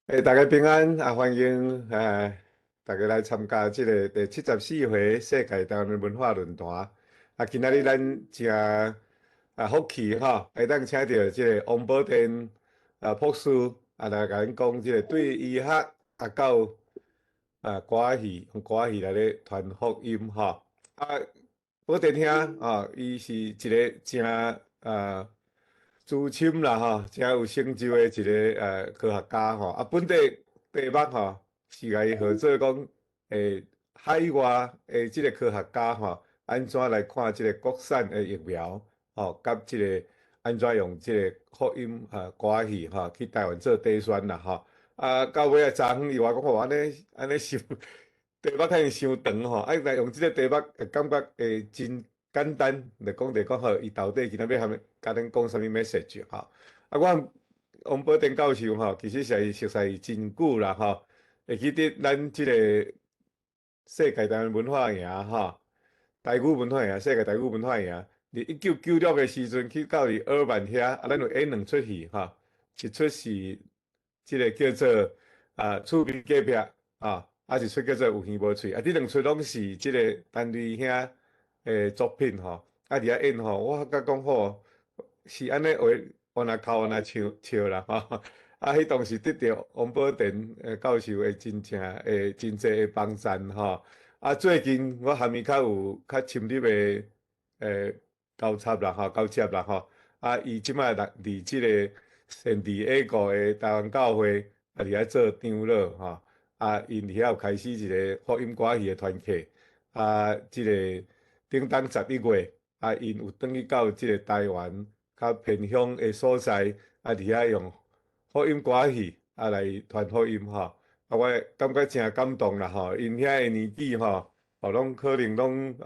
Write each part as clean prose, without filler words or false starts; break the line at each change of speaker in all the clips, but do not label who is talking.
大家平安啊！欢迎大家来参加这个第74回世界台湾文化论坛。今仔日咱真福气哈，会当请到这个王宝殿博士来甲咱讲这个对医学到歌仔戏，用歌仔戏来咧传福音哈。啊，宝殿兄伊是一个真资深啦吼，真有成就的一个科学家吼。本地题目吼是甲伊号做讲海外的即个科学家吼，安怎来看即个国产的疫苗吼，甲即个安怎用即个福音歌仔戏吼去台湾做底宣啦吼。到尾昨昏伊话讲吼，安尼想题目可能伤长吼，来用即个题目，感觉会真简单，就讲好，伊到底今仔要甲咱讲啥物 message 吼。我王宝殿教授吼，其实是熟悉真久啦吼，会记得咱即个世界台湾文化营吼，台语文化营，世界台语文化营，伫1996的时阵去到尔曼遐，咱有演两出戏吼，一出是即个叫做厝边隔壁一出叫做有耳无喙，这两出拢是即个陈瑞兄的作品吼，伫遐演吼，我甲讲吼，是安尼话若哭若笑啦吼。迄当时得到王宝殿教授的真正真济的帮赞吼。最近我下面较深入的交叉啦吼，交接啦吼。伊即摆伫即个圣地亚哥的台湾教会伫遐做长老吼。因伫遐有开始一个福音歌戏的团契。即个顶当11月，因有转去到即个台湾较偏乡的所在，伫遐用福音歌戏来传福音吼。我感觉真感动啦吼，因遐的年纪吼，拢可能拢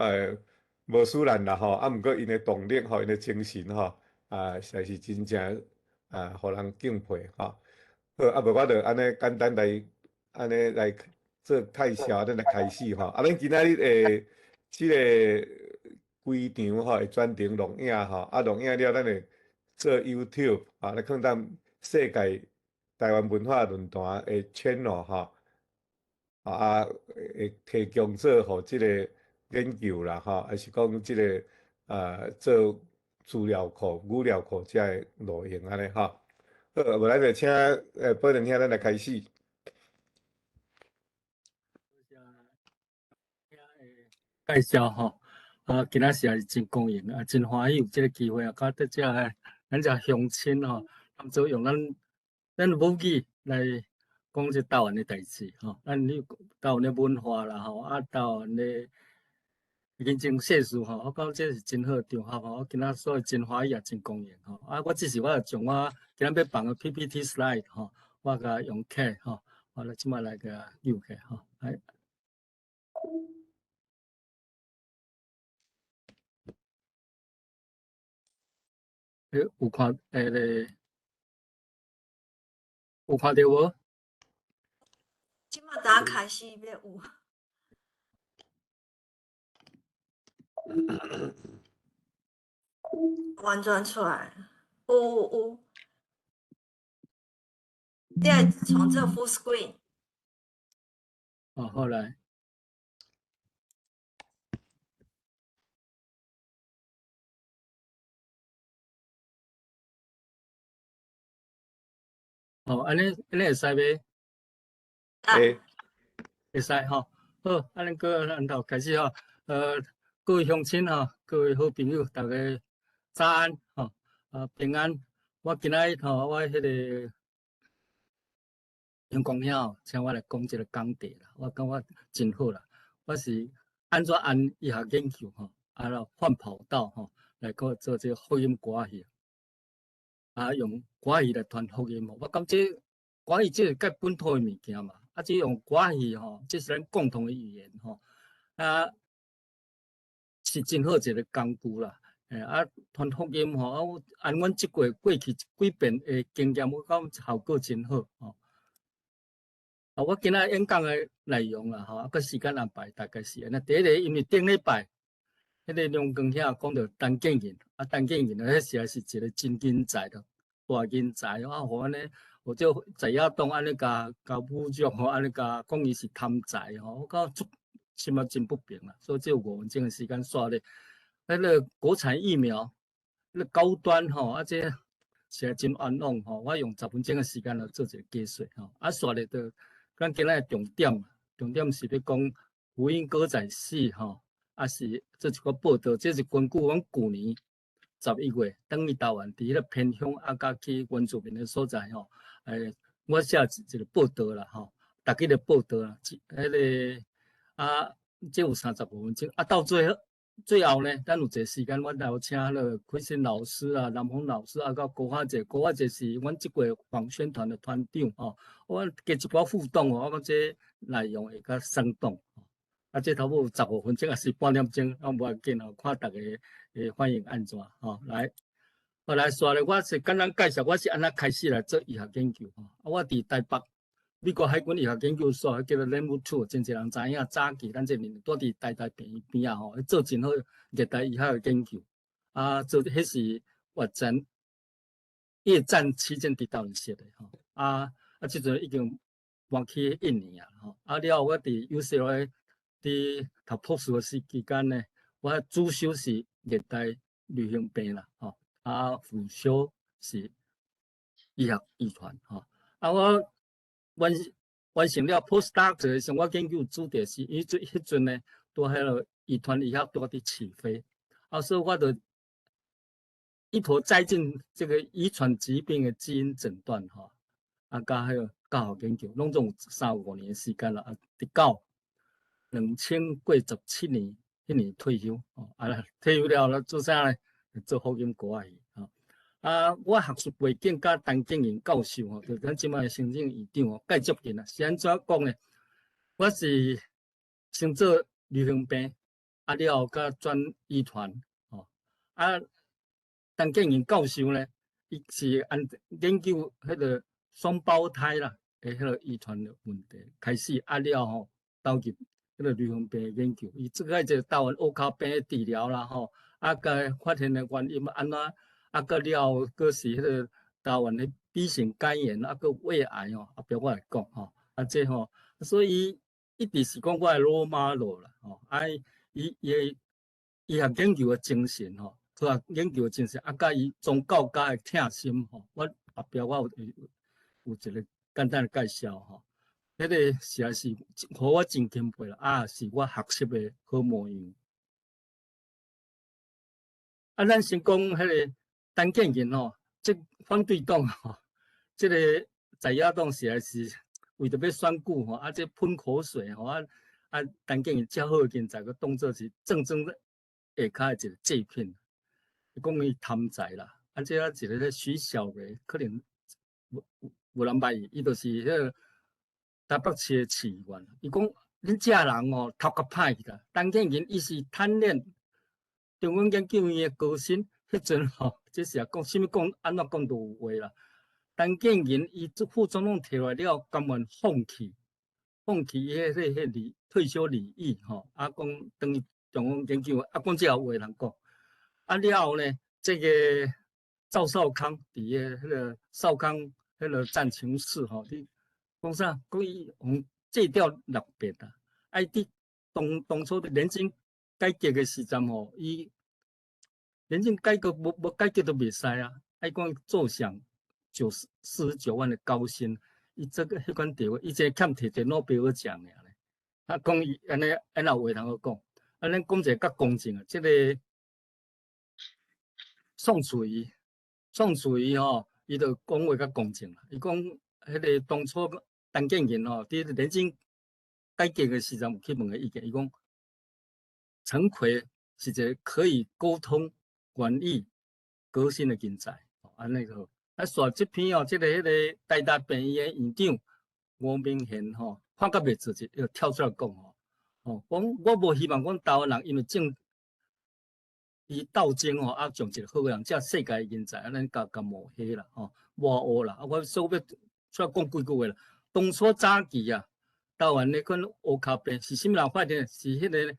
无输咱啦吼。毋过因的动力吼，因的精神吼，实在是真正互人敬佩吼。好，无我就安尼简单安尼来做介绍，咱来开始吼。咱今仔日即个规场吼会转成录影吼，录影了咱会做 YouTube 来放到世界台湾文化论坛的 channel 吼。会提供做互即个研究啦吼，还是讲即个做资料库、语料库遮个路用安尼吼。好，无咱就请宝仁兄咱来开始。
介绍吼，今仔是真光荣真欢喜有这个机会甲得遮咱遮乡亲吼，咱做用咱母语来讲这台湾的代志吼，咱你台湾的文化啦吼，台湾的人情世事吼，我感觉这是真好场合吼，我今仔所以真欢喜也真光荣吼。我只是我将我今仔要放个 PPT slide 吼，我甲用起吼，我来即摆来甲扭起吼，来。有看有看到无？
即马打开始要有。完全出来，有。你爱从这 full screen。
好来。安尼会使袂？会使吼。好，安尼咱头开始吼。各位乡亲吼，各位好朋友，大家早安吼。平安。我今仔日吼，我迄个阳光兄请我来讲一个讲题啦，我感觉真好啦。我是安怎按医学研究吼，换跑道吼，来做这个福音歌戏。用歌仔戏来传福音，我感觉歌仔戏这是介本土的物件嘛，这用歌仔戏吼，这是咱共同的语言吼，是真好一个工具啦。传福音吼，按阮即过去几遍的经验，我感觉效果真好吼。我今仔演讲的内容啦吼，个时间安排大概是安尼。第一个，因为顶礼拜迄个梁光兄讲到陈建仁，陈建仁迄时也是一个真人才的。大人才啊，互安尼，或者在野党安尼甲侮辱吼，安尼甲讲伊是贪财吼，我感觉心嘛真不平啦。所以这5分钟的时间刷咧，迄个国产疫苗，迄个高端吼，啊这是真冤枉吼。我用10分钟的时间来做一个解说吼，啊刷咧就咱今仔重点，重点是要讲福音歌仔戏吼，啊是这一个报道，这是根据阮去年11月，当去台湾伫迄个偏乡啊，甲去原住民的所在吼，我写一个报道啦吼，大家的报道啦，迄个啊，这有35分钟啊，到最后呢，咱有一个时间，阮来请迄个奎新老师啊、南峰老师啊，甲郭华姐，郭华姐是阮即个防宣团的团长吼，我加一寡互动哦，我讲这内容会较生动。啊，这头部15分钟还是半点钟，啊，无要紧哦，看大家反应安怎吼。来，我来说咧，我是简单介绍，我是安怎开始来做医学研究吼。啊，我伫台北美国海军医学研究所，叫做 Level 2，真侪人知影。早期咱这年住伫台大病院边啊吼，做真好热带医学研究。啊，做迄是越战期间伫台湾设的吼。即阵已经搬去印尼啊吼。啊了，我伫 UCLA 伫读博士的期间呢，我主修是热带流行病啦吼，啊辅修是医学遗传吼。啊，我完成了 postdoc 的时候，我研究主题是迄阵呢，拄迄个遗传医学拄伫起飞，啊，所以我就一头栽进这个遗传疾病的基因诊断哈，啊，加迄个教学研究，拢总有3-5年的时间啦，啊，直到2017年，迄年退休哦，啊，退休了做啥呢？做福音歌仔戏吼。啊，我学术背景甲陈建仁教授吼，就咱即摆的行政院长哦，介接近啦。是安怎讲呢？我是先做流行病，啊了后甲转遗传吼，啊。陈建仁教授呢，伊是研究迄个双胞胎啦，迄个遗传的问题开始啊了吼，投入迄个流行病研究。伊即个就台湾乌骹病的治疗啦吼，啊个发现的原因安怎，啊个了后个是迄个台湾的 B 型肝炎啊个胃癌吼，后壁我来讲吼，啊这吼，所以一直是讲我的罗马路啦吼，啊伊的医学研究的精神吼。啊，研究精神啊，甲伊宗教家的疼心吼，我后壁我有一个简单的介绍吼，迄个实在是互我真钦佩啦，啊，是我学习的好模样。啊，咱先讲迄个陈建仁吼，即反对党吼，即个在野党实在是为着要选举吼，啊，这喷口水吼，啊，陈建仁遮好嘅人才个当作是正下骹的一个祭品。讲伊贪财啦，啊，这一个咧徐小蕊，可能无人捌伊，伊就是迄个台北市的市议员。伊讲恁遮人哦，头壳歹去啦。陈建仁伊是贪恋中央研究院的高薪，迄阵吼，这是讲什么讲安怎讲都有话啦。陈建仁伊副总统摕来了，甘愿放弃迄退休礼仪吼，啊，讲等于中央研究院，啊，讲这话人讲。啊了后呢，这个赵少康伫迄个少康迄个战情室吼，你讲啥？讲伊用戒掉600啊！啊，伫当初的年金改革的时阵吼，伊年金改革无改革都袂使啊！啊，讲坐享49万的高薪，伊这个迄款地位，伊这欠摕诺贝尔奖尔咧。啊，讲伊安尼话通好讲，啊，咱讲者较公正啊，这个。宋楚瑜吼，伊就讲话较公正啦。伊讲迄个当初陈建仁吼，伫年金改革的时阵有去问个意见，伊讲陈奎是一个可以沟通、管理、革新的人才。安尼个，啊，刷这篇哦，这个迄个台大病院的院长吴明贤吼，看甲袂做就要跳出来讲吼，讲我无希望讲台湾人因为伊斗争吼，啊，从一个好人，遮世界人才，咱甲抹黑啦，吼，抹黑啦。啊，我所要出来讲几句话啦。当初早期啊，台湾那款乌骹病是啥物人发现？是迄个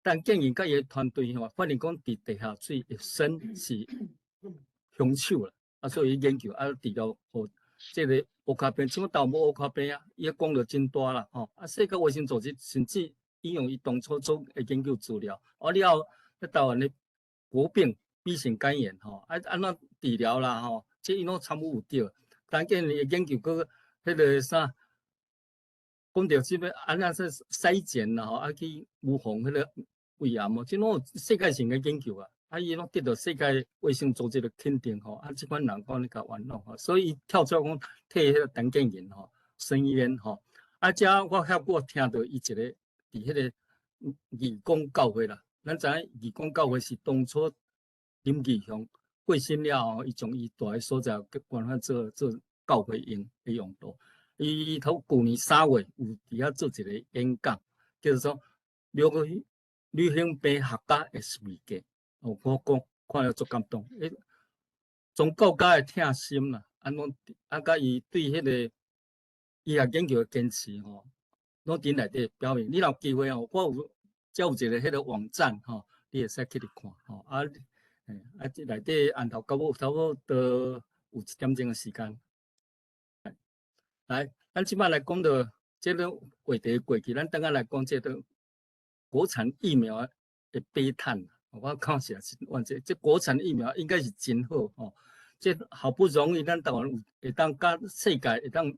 陈建仁甲伊团队吼，发现讲伫地下水一生是凶手啦。所以研究除了互这个乌卡病，像豆无乌卡病啊，伊个功劳真大啦世界卫生组织甚至引用伊当初做的研究资料，了后咧台湾的国病、B 型肝炎安怎治疗啦这伊拢参与有着。但见伊研究个迄个啥，讲着即个安怎说筛检啦去预防迄个胃癌即拢有世界性的研究伊拢得到世界卫生组织的肯定即款人讲你甲玩弄所以跳出来讲替迄个陈建仁申冤遮我遐我听到伊一个伫迄个义工教会啦，咱知影义工教会是当初林义雄过身了伊将伊住诶所在关翻做教会用诶用途。伊头旧年3月有伫遐做一个演讲，叫做流行病学家诶事件。我讲看了足感动，从到家会疼心啦，甲伊对迄个医学研究诶坚持拢伫内底表明。你若有机会我有一个迄个网站你会使去看这内底按头到尾差不多有1点钟诶时间。来，咱即摆来讲到这个话题过去，咱等下来讲这个国产疫苗的悲叹。我看起来是这国产疫苗应该是真好这好不容易咱台湾会当甲世界会当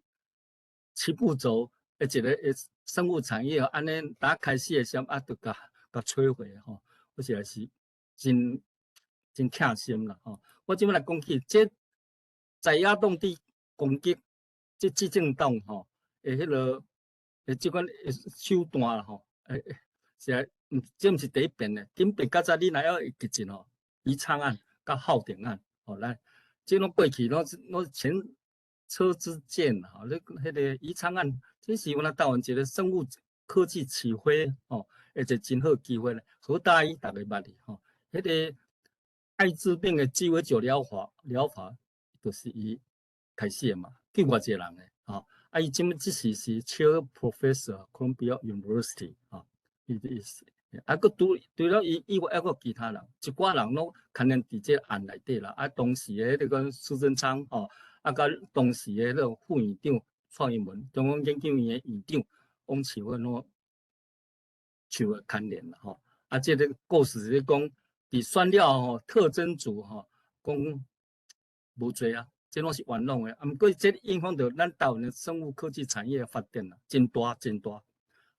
齐步走的一个生物产业安尼打开始的时候就甲摧毁我实在是真疼心啦我即摆来讲起这在野党伫攻击这执政党迄个即款手段啦是这毋是第一遍咧，顶遍较早你若要记进宜昌案甲浩鼎案来，这拢过去拢前车之鉴啦迄个宜昌案，这是我们台湾一个生物科技起飞一个真好机会咧。何大一大家捌哩迄个艾滋病的鸡尾酒疗法就是伊开始的嘛，几偌济人诶伊即是 Chair Professor Columbia University 伊是除了伊以外，还有其他人，一寡人拢牵连伫这案内底啦。当时的那个苏贞昌甲当时的那个副院长蔡英文，中央研究院的院长汪启文拢受了牵连啦这个故事是讲伫选了特侦组讲无罪这拢是冤枉的。毋过这影响到咱台湾的生物科技产业的发展啦，真大。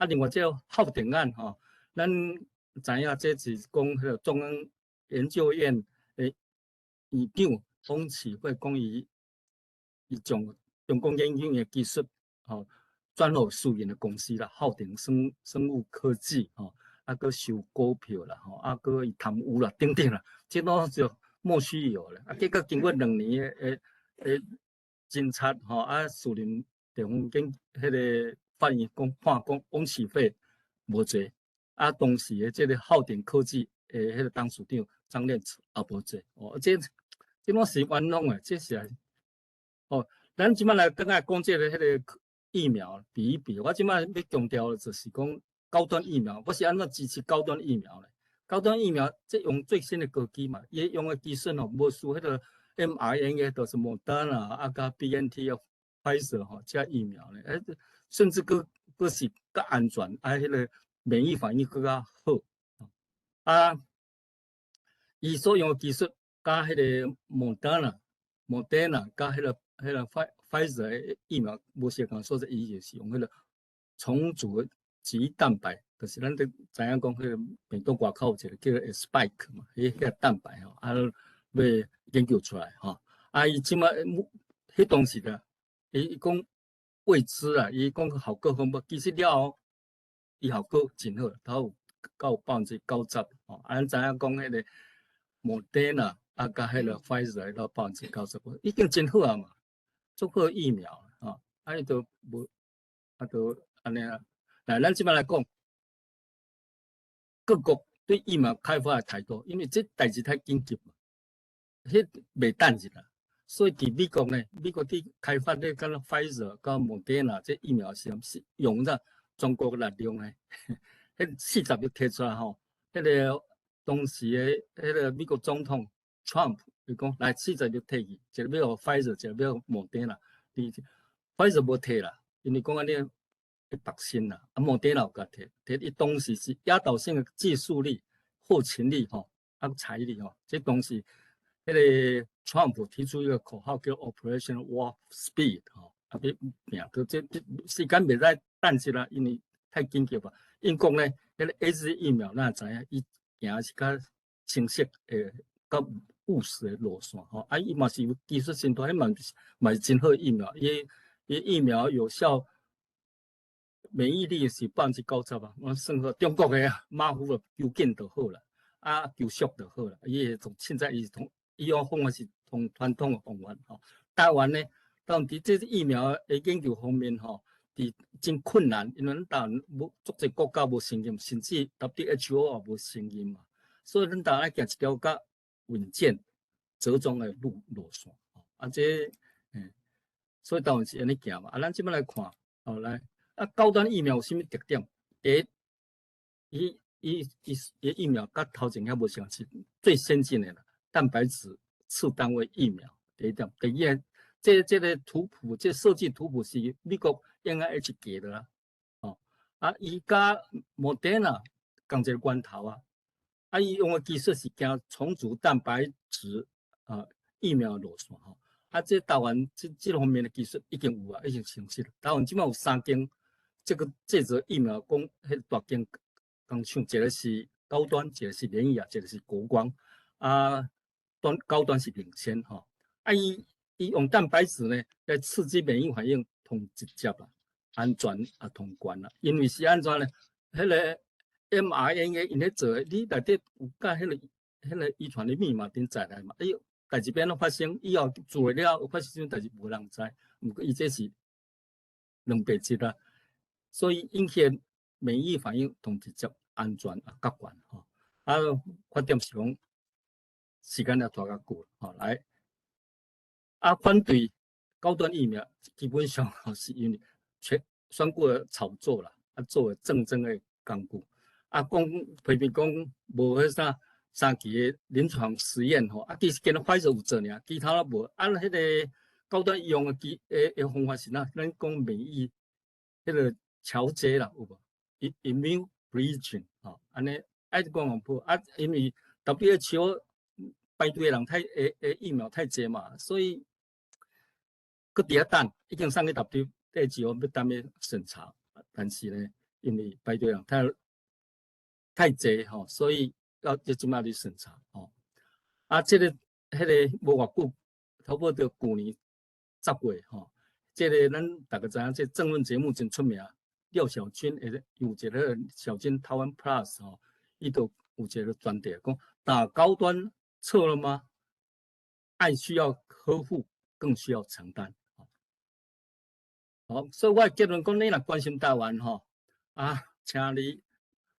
另外这个浩鼎案咱知影这是讲迄个中央研究院的院长汪启慧讲伊将中共研究院的技术转互私营的公司啦，浩鼎生物科技佮收股票啦佮伊贪污啦等等啦，这拢就莫须有咧。结果经过2年的侦查士林地方迄个法院判讲汪启慧无罪。当时的这个浩鼎科技的迄个董事长张念慈也无罪这拢是冤枉的，这是咱即摆来等下讲这个迄个疫苗比一比。我即摆要强调的就是讲高端疫苗，我是安怎支持高端疫苗咧？高端疫苗这用最新的科技嘛，伊用的技术无输迄个 mRNA 都是Moderna甲 BNT 的 Pfizer 这疫苗咧，甚至佫是佫安全迄个。免疫反应更较好伊所用的技术甲迄个Moderna甲迄个Pfizer 的疫苗无相共，所以伊就是用迄个重组基蛋白，就是咱都知影讲迄个病毒外口有一个叫做 spike 嘛，迄个蛋白要研究出来伊即马迄当时伊讲未知伊讲效果好不？其实了后。伊效果真好，它有到90%咱知影讲迄个Moderna甲迄个 Pfizer 到90%，已经真好嘛，足好疫苗伊都无都安尼来，咱即摆来讲，各国对疫苗开发的态度，因为这代志太紧急嘛，迄袂等一啦。所以伫美国呢，美国伫开发咧，敢若 Pfizer 甲 Moderna 这疫苗是用了中国力量诶，迄40就提出来迄个当时诶，迄个美国总统 Trump 伊讲来4个要摕去，一个要 Pfizer， 一个要莫德纳。Pfizer 无摕啦，因为讲安尼会白心啦。啊，莫德纳有甲摕，伊当时是压倒性的技术力、后勤力吼，啊财力吼，这当时迄个 Trump 提出一个口号叫 Operation Warp Speed 吼，啊，要拼到这时间袂使等一啦，因为太紧急啊。英国呢，迄个 AZ 疫苗咱知影，伊行是较清晰诶，较务实的路线吼。啊，伊嘛是有技术先端，迄嘛是真好疫苗，伊疫苗有效免疫力是90%啊。我算好中国的马虎了，求紧就好了，啊求速就好了。伊从现在伊用方法是从传统的方法吼。台湾呢，当伫这疫苗的研究方面吼，伫真困难，因为咱台湾无足侪国家无承认，甚至 WHO 也无承认嘛。所以咱台湾要行一条较稳健、折中的路线。啊，这所以台湾是安尼行嘛。啊，咱即摆来看，来。啊，高端疫苗有啥物特点？第一，伊疫苗甲头前遐无相似，最先进的啦，蛋白质次单位疫苗。第一点，第二，这个图谱，这设计图谱是美国 NIH 给的啦。哦，啊，伊甲莫德纳共一个源头啊。啊，伊用的技术是行重组蛋白质疫苗路线吼。啊，这台湾这方面的技术已经有啊，已经成熟了。台湾即摆有3间。这则疫苗讲，迄大间工厂，一个是高端，一个是联雅，一个是国光。啊，高端是领先吼。啊，伊用蛋白质呢来刺激免疫反应，通直接啦，安全啊通关啦。因为是安怎呢？迄个 mRNA 因咧做，你内底有甲迄个遗传的密码顶载来嘛？哎呦，代志变怎发生？以后做了发生什么代志无人知。毋过伊这是两白质啦。所以引起免疫反应同直接安全啊较悬吼。啊，缺点是讲时间也拖较久吼。来，啊，反对高端疫苗基本上是因为选过炒作啦，啊，做的战争的工具。啊，讲批评讲无迄啥3期的临床实验吼，啊，其实跟Pfizer有做尔，其他都无。啊，迄个高端医用的方法是哪？咱讲免疫迄个调节啦，有无 ？immune bridging 吼，安尼爱讲讲破啊，因为 WHO 排队人疫苗太济嘛，所以搁伫遐等，已经送去 WHO 要等要审查，但是呢，因为排队人太济吼，所以要即马去审查吼。啊，迄个无偌久，差不多到去年10月吼，这个咱大家知影，这政论节目真出名。廖小军有一个小军台湾 Plus 吼，伊都有一个专题讲打高端错了吗？爱需要呵护，更需要承担。好，所以我结论讲，你若关心台湾吼，啊，请你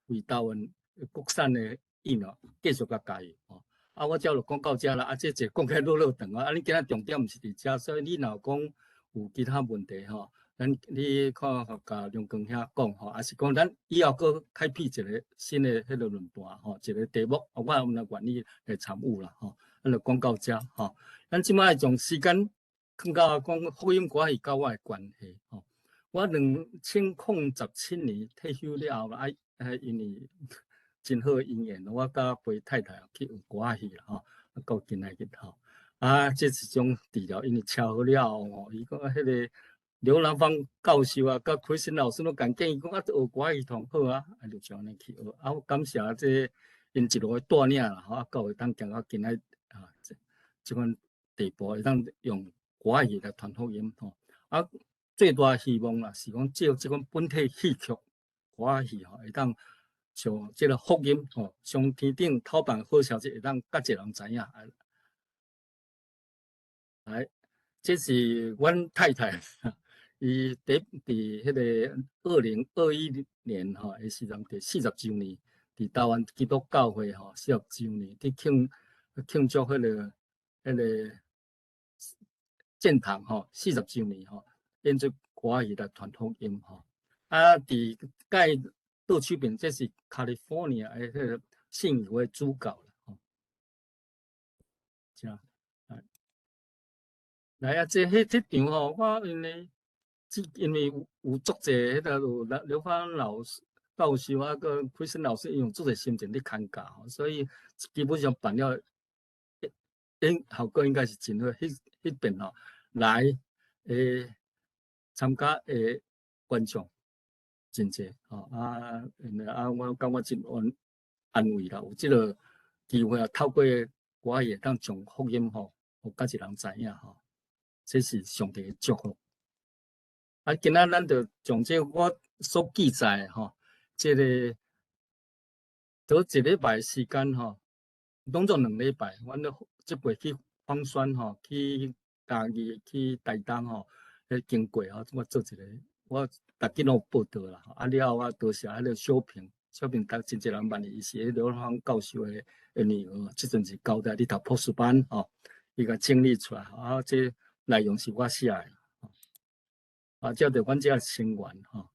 为台湾国产的疫苗继续甲加油吼。啊，我只就讲到这啦。啊，这讲起来落长啊。啊，你今仔重点毋是伫遮，所以你若讲有其他问题吼。你看甲梁光兄讲吼，也是讲咱以后搁开辟一个新的迄个论坛吼，一个题目，我有愿意来参与啦吼。咱就讲到遮吼。咱即摆从时间看到讲福音歌是甲我的关系吼。我2017年退休了后，因为真好姻缘，我甲陪太太去有歌戏啦吼，到今仔日吼。啊，这是种治疗，因为车祸了后吼，伊讲迄个。刘兰芳教授啊，甲奎森老师都讲建议讲啊，学歌系统好啊，啊就像安尼去学。啊，我感谢这因一路的带领啦，吼，啊，到会当行到今仔啊，这款地步会当用歌戏来传福音吼。啊，最大希望啦是讲借这款本体戏曲歌戏吼，会当像这个福音吼，上天顶头版好消息会当甲一人知影。来，这是阮太太。伊伫迄个2021年吼，诶时阵第40周年，伫台湾基督教会吼40周年，伫庆祝迄个建堂吼40周年吼，演出歌戏来传福音吼。啊，伫盖倒区边，这是 California 诶迄个信友诶主教啦吼。来啊，迄场吼，我因为有足侪迄个有刘芳老师、教授啊，个奎森老师用足侪心情咧看教，所以基本上办了，效果应该是真好。迄边吼来参加观众真济吼我感觉真安慰啦，有即个机会啊，透过我也当将福音吼，互甲一人知影吼，这是上帝的祝福。啊，今仔咱就从这我所记载吼，这个倒一礼拜时间吼，当做2礼拜，阮咧即过去芳山吼，去嘉义去台东吼，经过吼，我做一个，我逐日拢报道啦。啊了后，我多谢迄个小平，逐真侪人问伊是迄刘芳教授的女儿，即阵是交代你读博士班吼，伊甲整理出来，啊，这内容是我写的。啊，照着阮遮成员吼，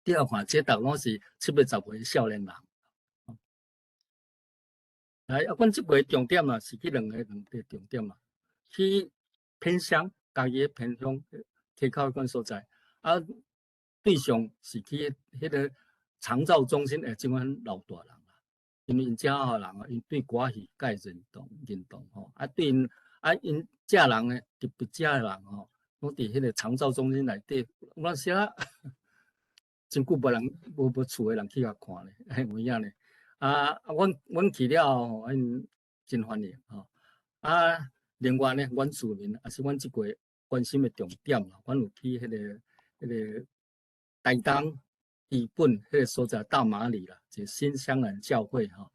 你要看这逐拢是7月10岁少年人。来，阮即回重点啊，是去两个重点啊，去偏乡，家己偏乡溪口迄款所在，啊，对象是去迄个长照中心即款老大人啊，因为因遮人啊，因对歌戏介认同吼，啊对因因遮人诶，特别遮人吼。我伫迄个长照中心内底，我时啊，真久无厝诶人去遐看咧，有影咧。阮去了后，因真欢迎吼。啊，另外呢，阮市民也是阮即过关心诶重点啦。阮有去迄个台东基本迄个所在大马里啦，即新香兰教会吼。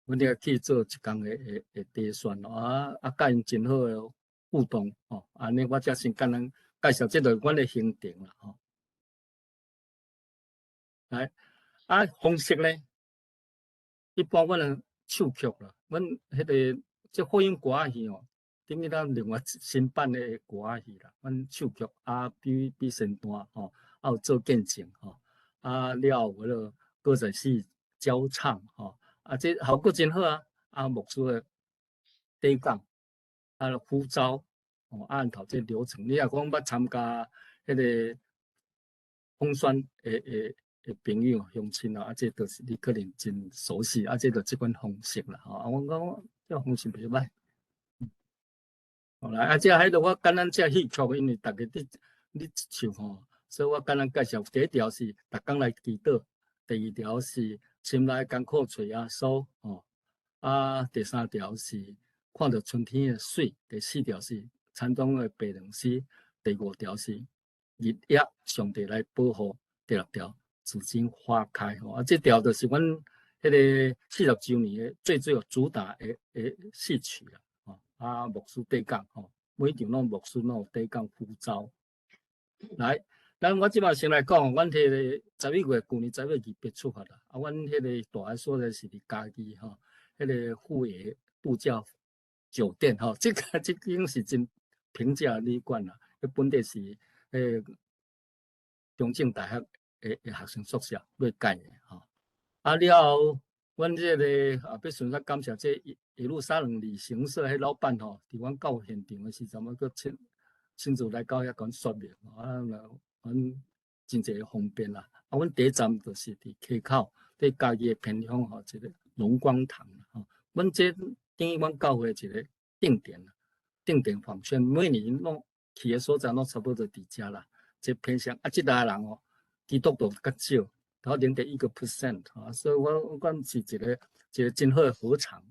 阮哋去做一工诶地选甲因真好诶互动吼，安尼我才先甲咱介绍即个阮诶行程啦吼。来方式咧，一般阮诶唱曲啦，阮迄个即福音歌仔戏吼，等于咱另外新版诶歌仔戏啦，阮唱曲比先段吼，有做见证吼，了有迄个歌仔戏教唱吼。这效果真好啊！牧师的底讲，呼召按头这流程，你若讲要参加迄个风酸的朋友乡亲这就是你可能真熟悉这就这款方式啦我讲这方式袂歹。好来这迄个我简单这戏曲，因为大家你唱吼，所以我简单介绍。第一条是逐工来祈祷，第二条是心内艰苦找耶稣第三条是看到春天的水，第四条是田中的白龙诗，第5条是日夜上帝来保护，第6条紫荆花开这条就是阮迄个40周年的最主打的戏曲啦牧师底讲每场拢牧师拢有底讲呼召。来，我即摆先来讲，阮迄个11月，旧年11月2日出发啦。阮迄个大个所在是伫嘉义迄个富野度假酒店这已经是真平价旅馆啦。本地是中正大学的学生宿舍要盖的了后，阮这个要顺便感谢这耶路撒冷旅行社迄老板伫阮到现场的时阵，我搁亲自来到遐甲阮说明阮真侪方便啦。阮第一站就是伫溪口，伫嘉义的偏乡一个龙光堂阮这等于阮教会一个定点访宣，每年拢去的所在拢差不多伫遮啦。这偏乡即代人基督徒较少，到0.1%所以我讲是一个真好的合场。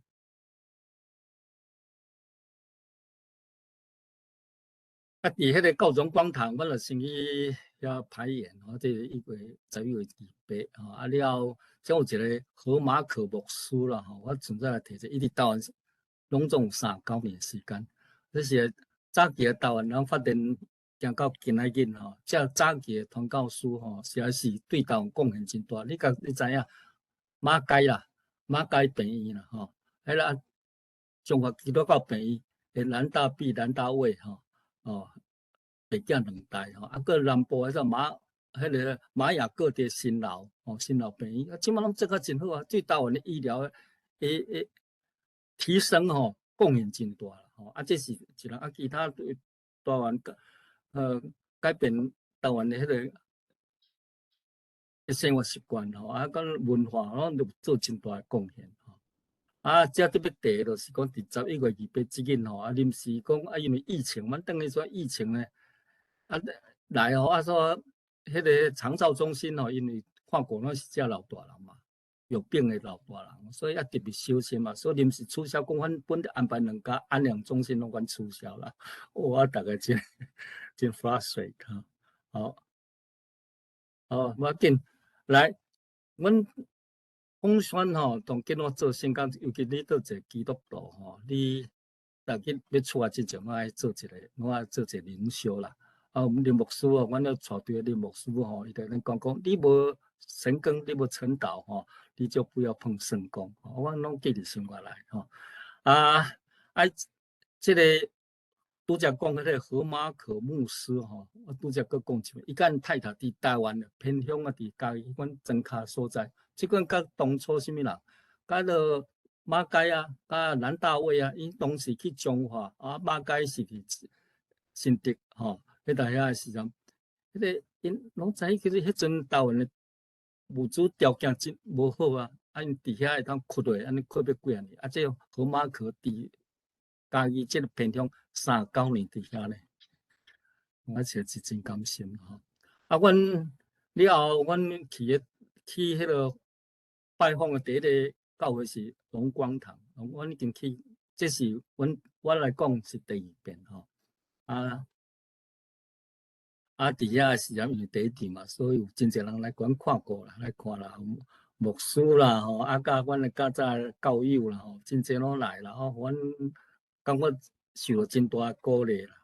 伫迄个高中广场，阮就先去遐排演这11月2日了，才有一个何马可牧师啦我存在摕一直到拢总有3-9年时间。这是早期的台湾人发展行到今仔日这早期的传教士实在是对台湾贡献真大。你知影马偕病院啦迄个中华基督教病院南大毕、南大卫白囝2代搁南部迄个玛雅各地新老病院即摆拢做甲真好对台湾的医疗的提升贡献真大啦吼，这是一人其他对台湾改变台湾的迄个生活习惯吼，甲文化吼，都做真大的贡献吼。这特别第就是讲，伫11月28即日吼，临时讲因为疫情，阮等于说疫情呢，来吼，说迄个长照中心吼，因为看过拢是遮老大人嘛。有病的老大人，所以特别小心嘛，所以临时取消，讲阮本来安排2家安养中心拢阮取消啦。我大概真 frustrate 好，无要紧，来，阮奉宣吼，当今我做圣工，尤其你做一个基督徒吼，你大家要出来之前，我爱做一个灵修啦。林牧师哦，阮咧带队林牧师吼，伊甲咱讲，你无神耕，你无晨祷吼。你就不要碰圣公，我拢记伫心下来吼。这个拄则讲迄个何马可牧师吼，我拄则佮讲一，伊甲因太太伫台湾的偏乡啊，伫家己阮庄卡所在，即款甲当初啥物人，甲了马街啊，甲南大卫啊，因当时去彰化马街是伫新竹吼，迄搭遐时阵，迄个因拢知其实迄阵台湾的。物资条件真无好啊！因伫遐会当缺落，安尼缺要几啊年？这河马可伫家己即个偏乡39年伫遐咧，我是真甘心吼。阮了后，阮去迄个拜访的第一个教会是龙光堂，阮已经去，这是我来讲是第2遍吼。伫遐时阵因为第一次嘛，所以有真侪人来阮看过啦，来看啦，牧师啦吼，甲阮的较早教友啦吼，真侪拢来啦吼，阮感觉受到真大鼓励啦。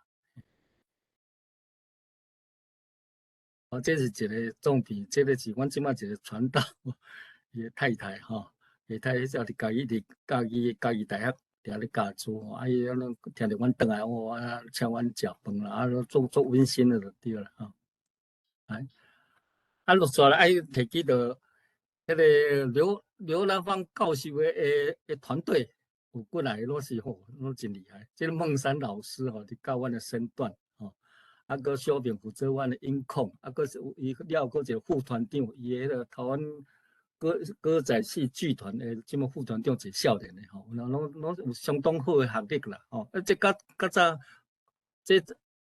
这是一个重点，这个是阮即摆一个传道，伊的太太吼，伊太太叫伫家己大学伫遐咧教书吼，伊拢听着阮转来，请阮食饭啦，做温馨的就对啦吼。陆续来提起着迄个刘南方教授的团队有过来，拢是吼，拢真厉害。这个孟山老师吼，伫教阮的身段吼，个小平负责阮的音控，个是伊了个一个副团长，伊迄个台湾歌仔戏剧团的即么副团长一个少年的吼，拢有相当好的学历啦吼。这较早，这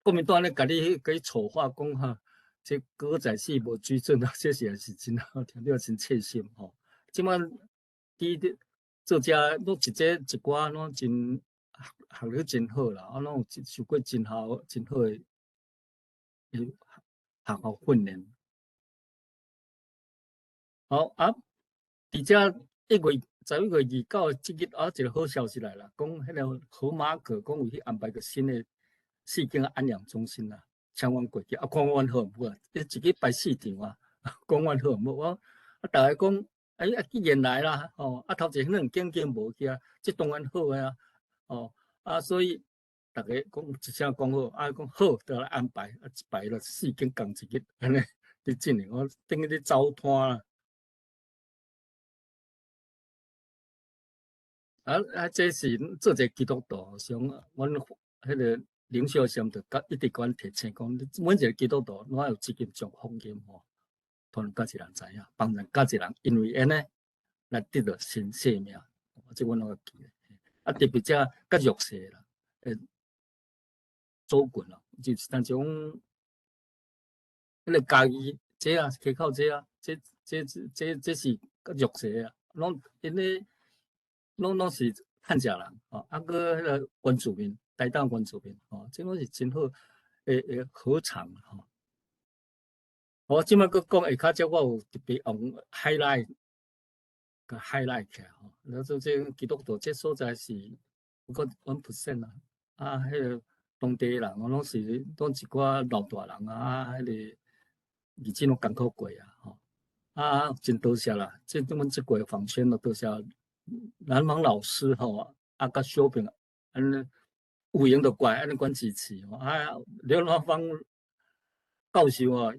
国民党咧甲你丑化讲哈。这歌仔戏无水准啊，这是真好听，了真切心吼。即摆伫做遮拢一寡拢真学历真好啦，拢有受过真好的学校训练。好伫遮11月29即日一个好消息来啦，讲迄个河马可讲有去安排个新的4间安养中心啦。请阮过去看阮好毋好啊？一个摆4场啊，讲阮好毋好？逐个讲，既然来啦，头一迄2间无去啊，即当然好啊，所以逐个讲一声讲好，讲好，就来安排，一排了4间共一日，安尼伫进行，我等于咧走摊啦。这是做一个基督徒，像阮迄个。领袖上就一直甲阮提醒讲，每一个基督徒拢有积极种福音吼，通人甲一人知影，帮人甲一人，因为安尼来得到新生命。即阮拢会记特别遮较弱势啦，组群啦，就是但是讲，迄个家己这溪口这这是较弱势啊，拢因咧拢是汉家人吼，个迄个原住民。台东原住民这拢是真好诶合场吼。我即摆佫讲下骹只我有特别用 highlight 起来吼。然后这基督徒这所在是不过1% 啦，迄个当地人拢是一寡老大人迄个日子拢艰苦过吼。真多谢啦，阮即过访宣咯，多谢南方老师吼，甲小平安。有闲就怪安尼管支持刘南方教授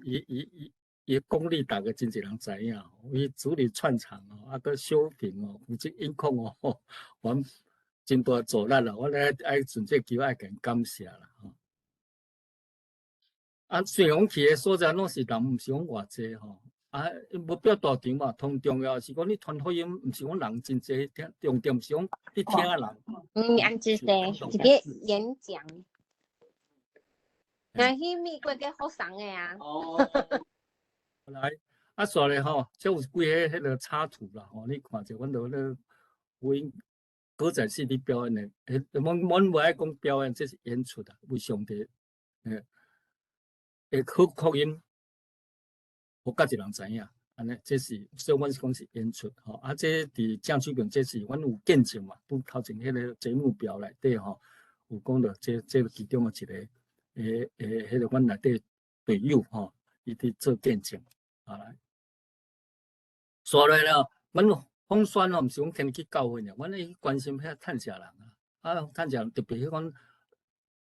伊功力大概真侪人知影，伊主理串场个小品负责音控阮真大助力啦，我咧爱顺这机会爱甲因感谢啦吼。啊，虽然讲去诶所在拢是人，毋是讲偌济吼。啊，目标大场嘛，同重要是讲你传福音，毋是讲人真济听，重点是讲你听诶人。
安之地一个演讲，那迄美国嘅学生诶啊。
来，啊，所以吼，即有几个迄个插图啦，吼，你看者，阮著咧有因歌仔戏伫表演诶，阮无爱讲表演，这是演出啊，为上帝诶福音，互家己人知影，安尼，这是所以阮是讲是演出吼，啊，这伫正水平，这是阮有见证嘛，拄头前迄个节目表内底吼，有讲到这其中诶一个迄个阮内底队友吼，伊伫做见证，啊来。所以了，阮风宣哦，毋是讲天去教会呢，阮咧关心遐趁食人啊，啊趁食人特别迄讲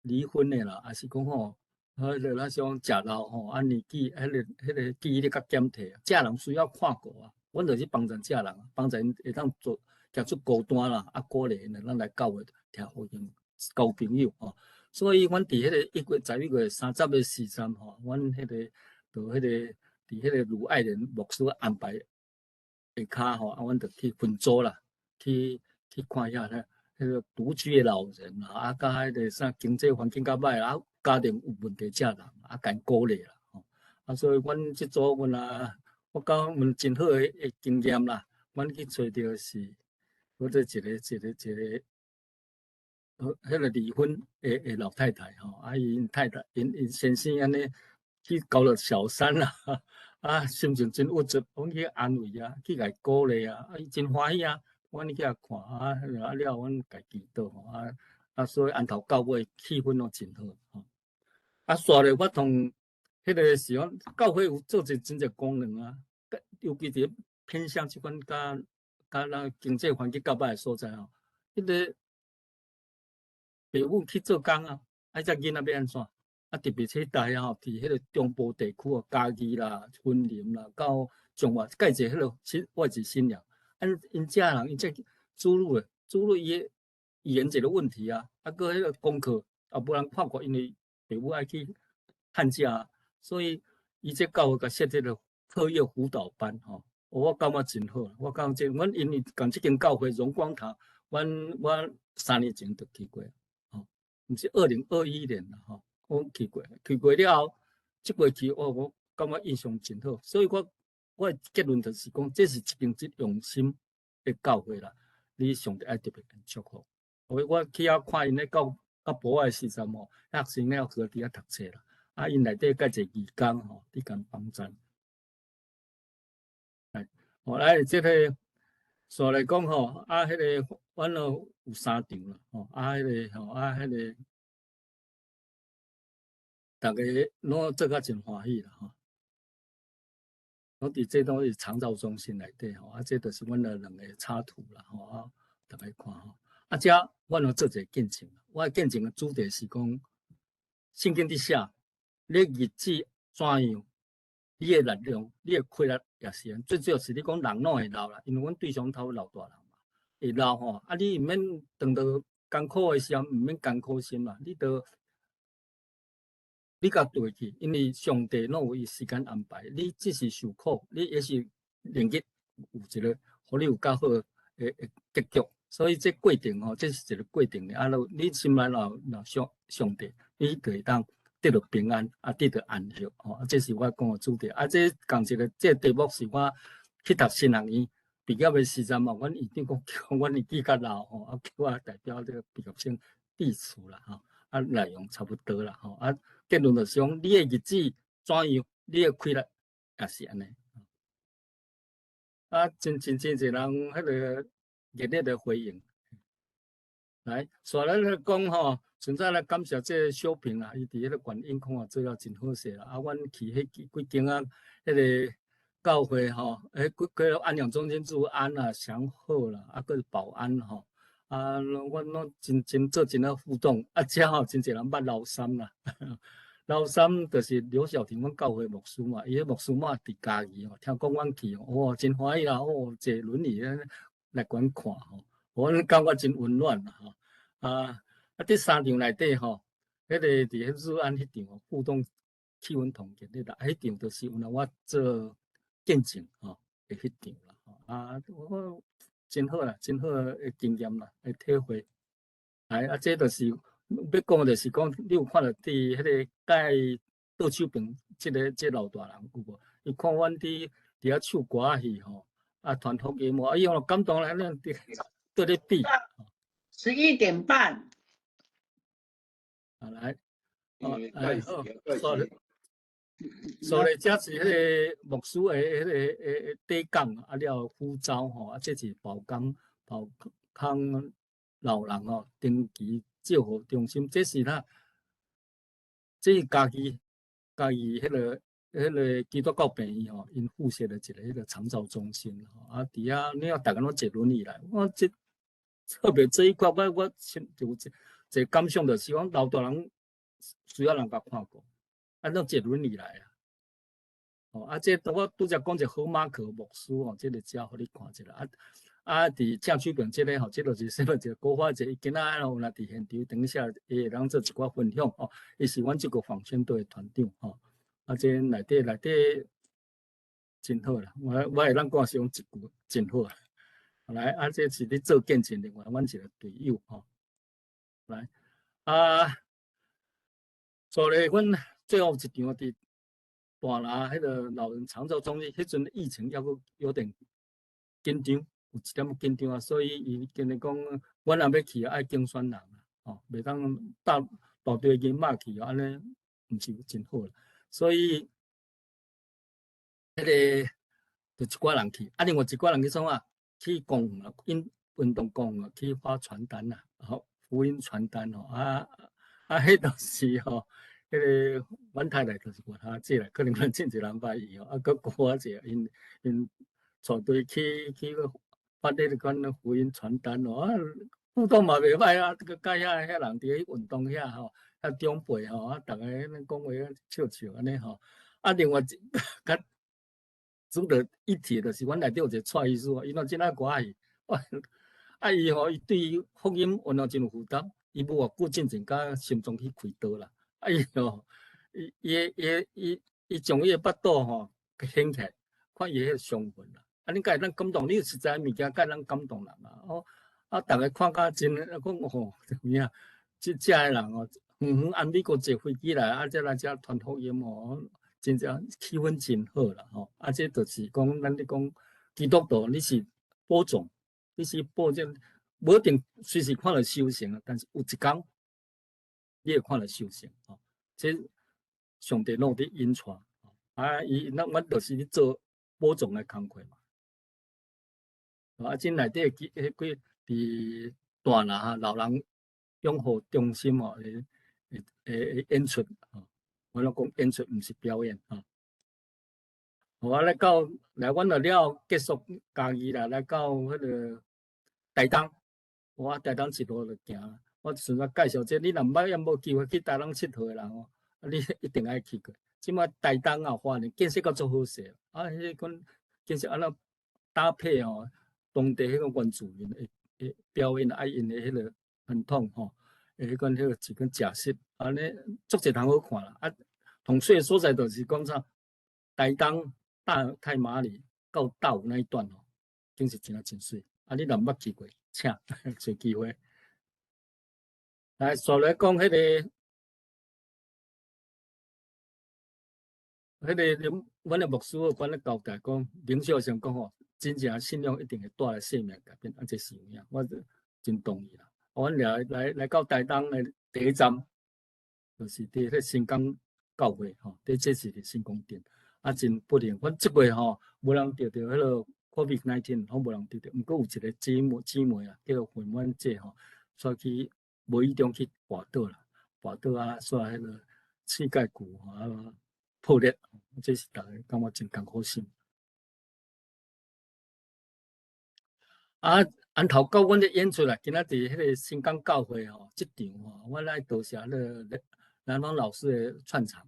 离婚的啦，还是讲吼，咱想食老吼，啊年纪迄个记忆力较减退，食人需要看顾啊，阮就是帮助食人啊，帮助因会当做行出孤单啦，啊鼓励因咱来教会听福音，交朋友吼。所以阮伫迄个11月30日43吼，阮迄个就迄个伫迄个鲁爱莲牧师安排。下骹吼，啊，阮着去分组啦，去看遐咧，迄个独居的老人啦，啊，甲迄个啥经济环境较歹啊，家庭有问题遮人，啊，甲因鼓励啦，吼，啊，所以阮即组阮我讲阮真好诶经验啦，阮去找着是，或者一个，迄个离婚诶老太太吼，啊，因太太因先生安尼去交了小三啦。啊，心情真郁卒，阮去安慰啊，去甲伊鼓励啊，啊，伊真欢喜啊，阮去遐看啊，啊了，阮家祈祷吼，啊，所以安头教会气氛拢真好吼。啊，煞咧，我同迄个是讲教会有做真侪功能啊，尤其伫偏向即款甲咱经济环境较歹诶所在吼，迄个父母去做工啊，啊，只囡仔要安怎？啊，特别且大遐吼，伫迄个中部地区哦，嘉义啦、云林啦，到彰化，介济迄落外籍新娘，因遮人因这注入伊诶语言一个问题啊，啊，搁迄个功课啊，无人看过，因为父母爱去探家啊，所以伊这教会甲设置了课业辅导班吼，我感觉真好。我感觉阮因为共即间教会荣光堂，我3年前就去过，吼，毋是2021年啦，吼。我去过了后，即过去我感觉印象真好，所以我的结论就是讲，这是一间真用心的教会啦。你上帝爱特别祝福。我去遐看因咧到博爱时阵吼，学生了去伫遐读册啦，啊，因内底介济义工吼，伫共帮助。来，来即个所来讲吼，啊，迄个阮有3场啦，吼，啊，迄个吼，啊，迄个。大家拢做甲真欢喜啦吼，我伫这都是长照中心内底吼，啊，这就是阮的2个插图啦吼，啊，大家看吼，啊，遮阮有做一个见证，我的见证的主题是讲，圣经伫写，你日子怎样，你的力量，你的气力也是，最主要是你讲人拢会老啦，因为阮对象头老大人嘛，会老吼，啊，你毋免等到艰苦的时候，毋免艰苦心嘛，你甲对去，因为上帝拢有伊时间安排，你只是受苦，你也是另一有一个，互你有较好诶结局。所以这过程吼，这是一个过程啊，你心内若上帝，你就会当得到平安，啊，得到安息吼。啊，这是我讲的主题。啊，这讲一个，这题目是我去读新学院毕业的时阵嘛，阮院长讲，阮年纪较老吼，啊，叫我代表这个毕业生致辞啦吼，啊，内容差不多啦吼，啊。结论就是讲，你的日子怎样，你的气力也是安尼。啊，真侪人迄个热烈的回应。来，所以来讲吼，现在来感谢这个小平啦，伊伫迄个观音空啊做了真好势啦。啊，阮去迄几间啊，迄个教会吼，个安养中心治安啊、祥和啦，啊，个保安吼。啊，阮拢真做真啊互动，啊，遮吼真侪人捌老三啦。老三就是刘小婷，阮教会牧师嘛，伊个牧师嘛伫嘉义吼，听讲阮去哦，真欢喜啦，哦，坐轮椅来阮看吼，阮感觉真温暖啦吼。第三场内底吼，迄个伫迄瑞安迄场互动气氛团结迄场就是有让我做见证吼的迄场啦吼。我真好啦，真好的经验啦，的体会。这就是要讲，就是讲你有看到伫迄个介倒手边这老大人有无？伊看阮伫遐唱歌仔戏吼，传福音伊用感动来咱对咧比。
11:30。
来，好，所以这是迄个牧师的迄个底讲了呼召吼，这是宝康老人吼定期照护中心，这是这是家己迄个基督教病院吼，因附设的一个迄个长照中心吼。伫遐你要大家拢坐轮椅来，我这特别这一块，我先就一感想就是讲，老大人需要人甲看过，拢坐轮椅来啊。这我拄则讲一个好马可牧师吼，这个只互你看一下伫正手边这个吼，这就是什么一个高发者，伊今仔有来伫现场，等一下会让做一寡分享吼。伊是阮这个访宣队的团长吼。这内底真好啦，我会当讲是讲一句真好啦。来这是咧做见证的，阮一个队友吼。来所以阮最后一场伫大拿迄个老人长照中心，迄阵疫情还佫有点紧张，有一点紧张所以伊今日讲，阮若要去爱竞选人袂当大队人马去安尼毋是真好啦。所以迄个就一寡人去，另外一寡人去创去公园运动公园去发传单啦，福音传单迄就是迄个阮太太就是我他姐啦，可能阮真侪人捌伊佫鼓我者因带队去发迄个款福音传单互动嘛袂歹佫甲遐人伫咧运动遐遐长辈逐个讲话笑安尼另外较值得一提的是，阮内底有一个蔡医师伊若真爱歌仔戏，伊对于福音运动真有负担，伊无偌久进前甲心脏去开刀啦，伊将伊的腹肚掀起来，看伊迄个伤痕啦，你甲咱感动，你有实在物件甲咱感动人逐个看甲真讲怎么样？这个人远安美国坐飞机来，再来遮传福音真正气氛真好啦这就是讲咱咧讲基督徒，你是播种，你是播种，无一定随时看到修行但是有一天你会看到修行这上帝拢伫引带阮就是咧做播种的工课嘛这内底几伫大拿老人养护中心演出我拢讲演出，毋是表演我来到阮了结束家己啦，来到迄个台东，我台东一路就行。我顺便介绍你若捌无机会去台东佚佗的人你一定爱去过。即马台东花莲建设到足好势迄款建设安怎搭配当地迄个原住民的表演因的迄个传统迄款迄个一款假设安尼足侪通好看啦同水的所在就是讲啥，台东太麻里到大武那一段真是真水你若捌去过，请找机会来。所来讲迄个阮的牧师管咧交代讲，领袖上讲真正信仰一定会带来生命改变这是有影，我真同意啦。阮来到台东的第一站，就是伫迄新港教会这是伫新光殿真不灵。阮即月无人得到迄个 COVID-19， 无人得到，毋过有一个姊妹叫做混满姐所以去无意中去滑倒啦，所以迄个膝盖骨破裂，这是大家感觉真艰苦心。安头到阮的演出今仔伫迄个新港教会即场我来多谢南方老师的串场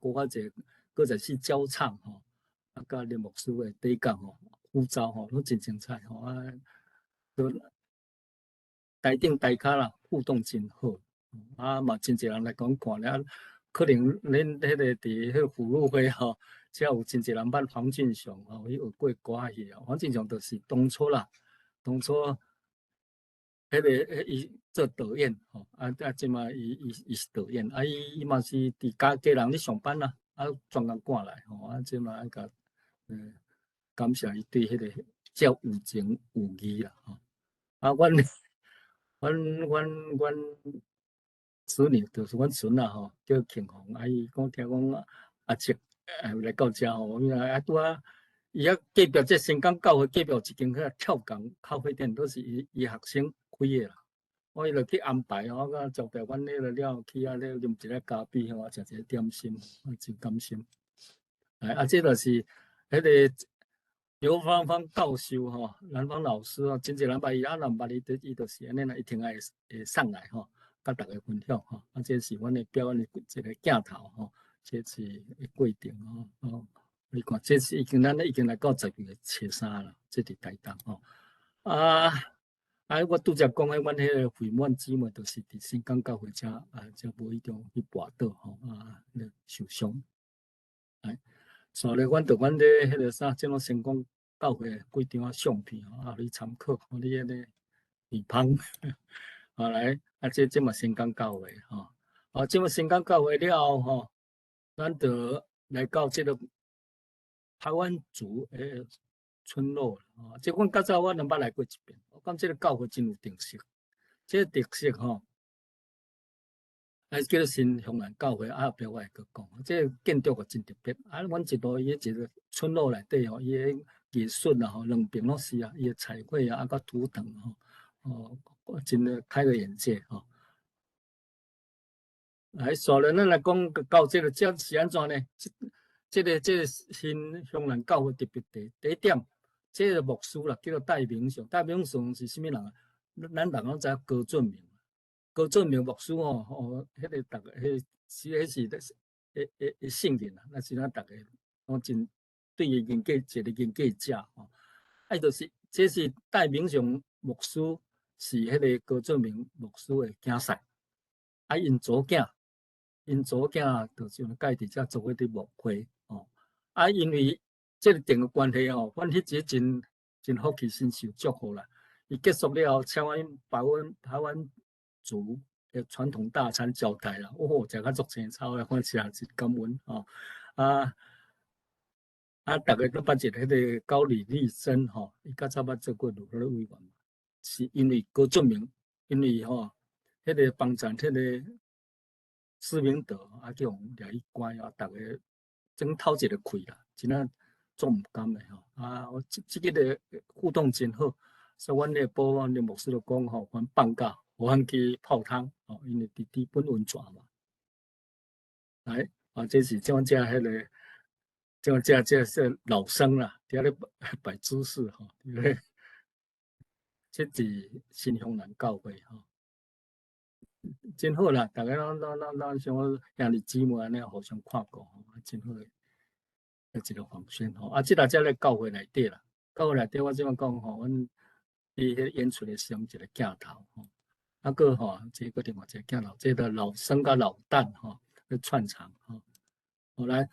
国华姐搁再去教唱甲林牧师的底讲呼召拢真精彩台顶台骹啦互动真好，啊嘛真侪人来讲看了，可能恁迄个伫迄个妇女会吼，只有真侪人捌黄俊雄吼，伊学过歌戏啊，黄俊雄就是当初啦，当初迄个伊做导演吼，即嘛伊是导演，伊嘛是伫家人咧上班啦，专工赶来吼，即嘛甲感谢伊对迄个遮有情有义啦吼，阮子女就是阮孙啦吼，叫庆红，伊讲听讲阿叔来到遮吼，拄伊隔壁这新港教会隔壁有一间迄跳港咖啡店，都是伊学生开的啦。我伊就去安排吼，我招待阮迄个了去咧啉一个咖啡吼，食一个点心，真感心。这就是迄个刘芳芳教授吼，南方老师真侪人捌伊，人捌伊就是安尼啦，一定会上来吼，甲大家分享吼。这是阮的表演的一个镜头吼，这是过程吼。你看，这是咱已经来到10月初3啦，这伫台东吼。我拄则讲诶，阮迄个会满姊妹，就是伫新港教会遮遮无意中去跋倒吼，受伤。所以阮伫阮咧迄个啥，即种成功教会几张相片吼，你参考，你迄个耳旁，来这嘛新港教会吼，这嘛新港教会了后吼，咱就来到这个台湾族诶村落这阮较早我两捌来过一遍，我感觉这个教会真有特色，这个特色吼。叫做新香兰教会，后壁我会阁讲，这个建筑个真特别。阮一路伊一个村落内底吼，伊个艺术啊吼，两边拢是伊个彩绘啊，甲图腾真个开个眼界吼。来，所以咱来讲到这个这是安怎呢？这个新香兰教会特别第一点，这个牧师啦叫做戴明雄，戴明雄是啥物人啊？咱人拢知高俊明。高俊明牧师迄个大家迄是信任啦，那是咱大家拢真对伊研究一个研究者吼。就是这是戴明雄牧师是迄个高俊明牧师的囝婿，因祖囝就是甲伊伫遮做伙伫牧会吼。因为这个定个关系吼，阮迄节真福气，真受祝福啦。伊结束了后，请阮台湾族的传统大餐招待啦，食甲足青草的，我实在是感恩吼。大家都捌一个迄个高李丽珍吼，伊较早捌做过立法委员，是因为高俊明，因为迄个帮助迄个施明德叫互掠去关大家争透一个气啦，真啊做毋甘的吼。这个互动真好，所以阮的保安的牧师就讲阮放假，阮去泡汤因为伫本温泉嘛。来这是像这迄个。这是老生啦，伫咧摆姿势吼，这是新香兰教会吼，真好啦！大家咱像兄弟姊妹安尼互相看顾真好诶一个奉献吼。即个咧教会内底啦，教会内底我即摆讲吼，阮伫迄演出诶时阵一个镜头吼，个这个另外一个镜头，这个老生甲老旦去串场后来。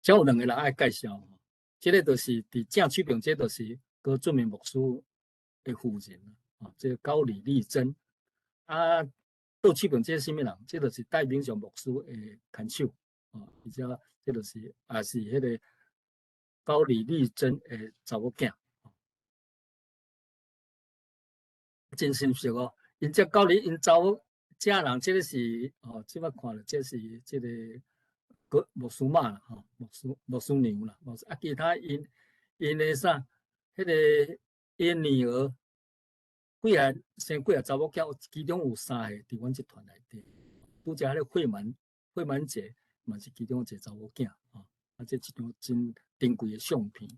只有两个人爱介绍，这个就是伫正区边，这就是高俊明牧师的夫人这个高李丽珍倒区边这是啥物人？这就是戴明雄牧师的看守而且这就是也是迄个高李丽珍的查某囝真心熟因这因查某家人，这个是即摆看了，这是这个。牧师妈啦，牧师娘啦，其他因的啥，迄个因女儿，生几个查某囝，其中有3个伫阮集团内底。拄则迄个惠满姐嘛是其中一个查某囝这一张真珍贵的相片。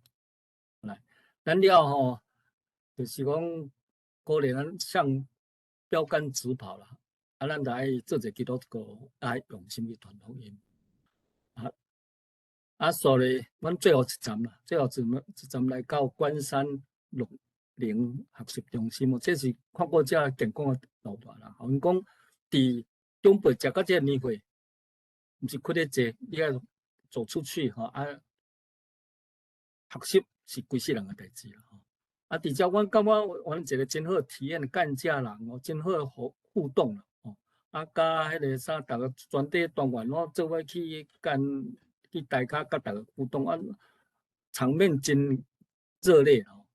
来，咱了吼，就是讲鼓励咱向标杆直跑啦。咱来做者基督徒，爱用心去传福音。所以，阮最后一站啦，最后一站来到关山龄学习中心哦，这是看过遮健康的路段啦。因讲伫长辈食到这年岁，毋是困咧坐，你要走出去学习是规世人的代志啦。伫遮阮感觉阮一个真好体验干家人哦，真好互动啦。甲迄个啥，逐个全体团员做伙去大家甲逐个互动场面真热烈吼。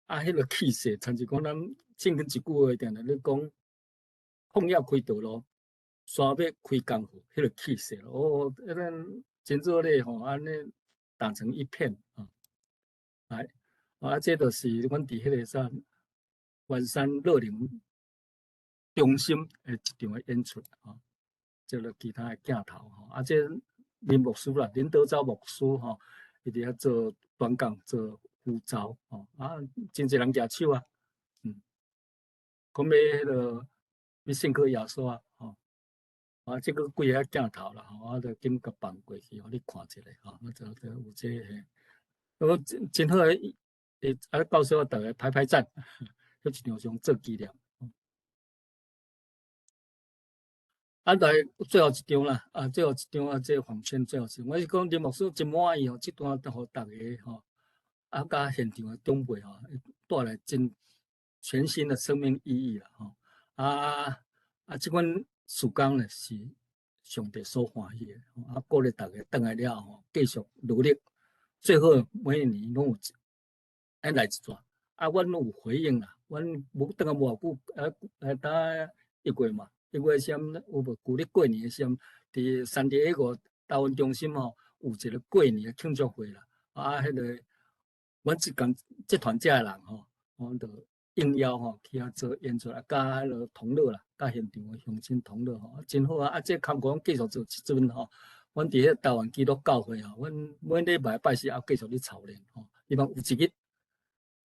迄个气势，像是讲咱正经一句话，定定咧讲，创业开道路，山要开功夫，迄个气势哦，咱真热烈吼，安尼打成一片这就是阮伫迄个啥关山乐龄中心一场的演出这个其他的镜头这林牧师啦，林德昭牧师伊伫遐做短讲做呼召真侪人举手讲要迄个要信靠耶稣这个几个镜头啦我就紧甲放过去，互你看一下我就有这个，真好到时候大家排排站，迄一场上做纪念。来最后一张啦，最后一张这访圈最后一张，我是讲林牧师真满意这段都互大家甲现场的长辈带来真全新的生命意义啦这款时光呢是上帝所欢喜的鼓励大家回来了继续努力，最好每一年拢有来一转阮有回应啦，阮无回来无久等1月嘛。1月时有无旧历过年的时伫3地1个台湾中心有一个过年的庆祝会啦迄个阮这团遮的人阮就应邀去遐做演出甲迄个同乐啦，甲现场的乡亲同乐真好这坎过继续做一阵阮伫迄台湾基督教会阮每礼拜拜四继续咧操练希望有一日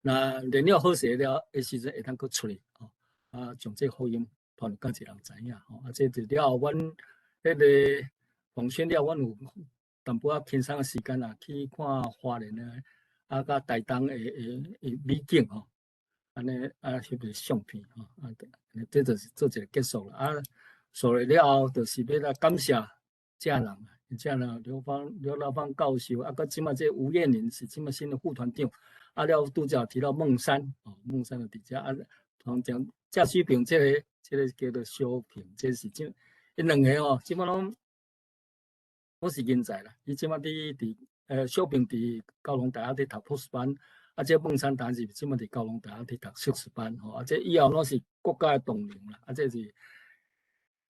那练了好势了的时阵会当佫出来将这福音传甲一人知影这就了后，阮迄个奉献了，阮有淡薄轻松的时间去看花莲的甲台东的美景安尼翕个相片这就是做一个结束啦做了后，就是要来感谢遮人刘老板教授甲即马这吴彦霖是即马新的副团长了拄则提到孟山孟山就伫遮通常贾水平这个叫做小平，这是因两个即马拢是人才啦。伊即马伫小平伫高雄大学伫读博士班，这孟山当时即马伫高雄大学伫读硕士班这以后拢是国家的栋梁啦这是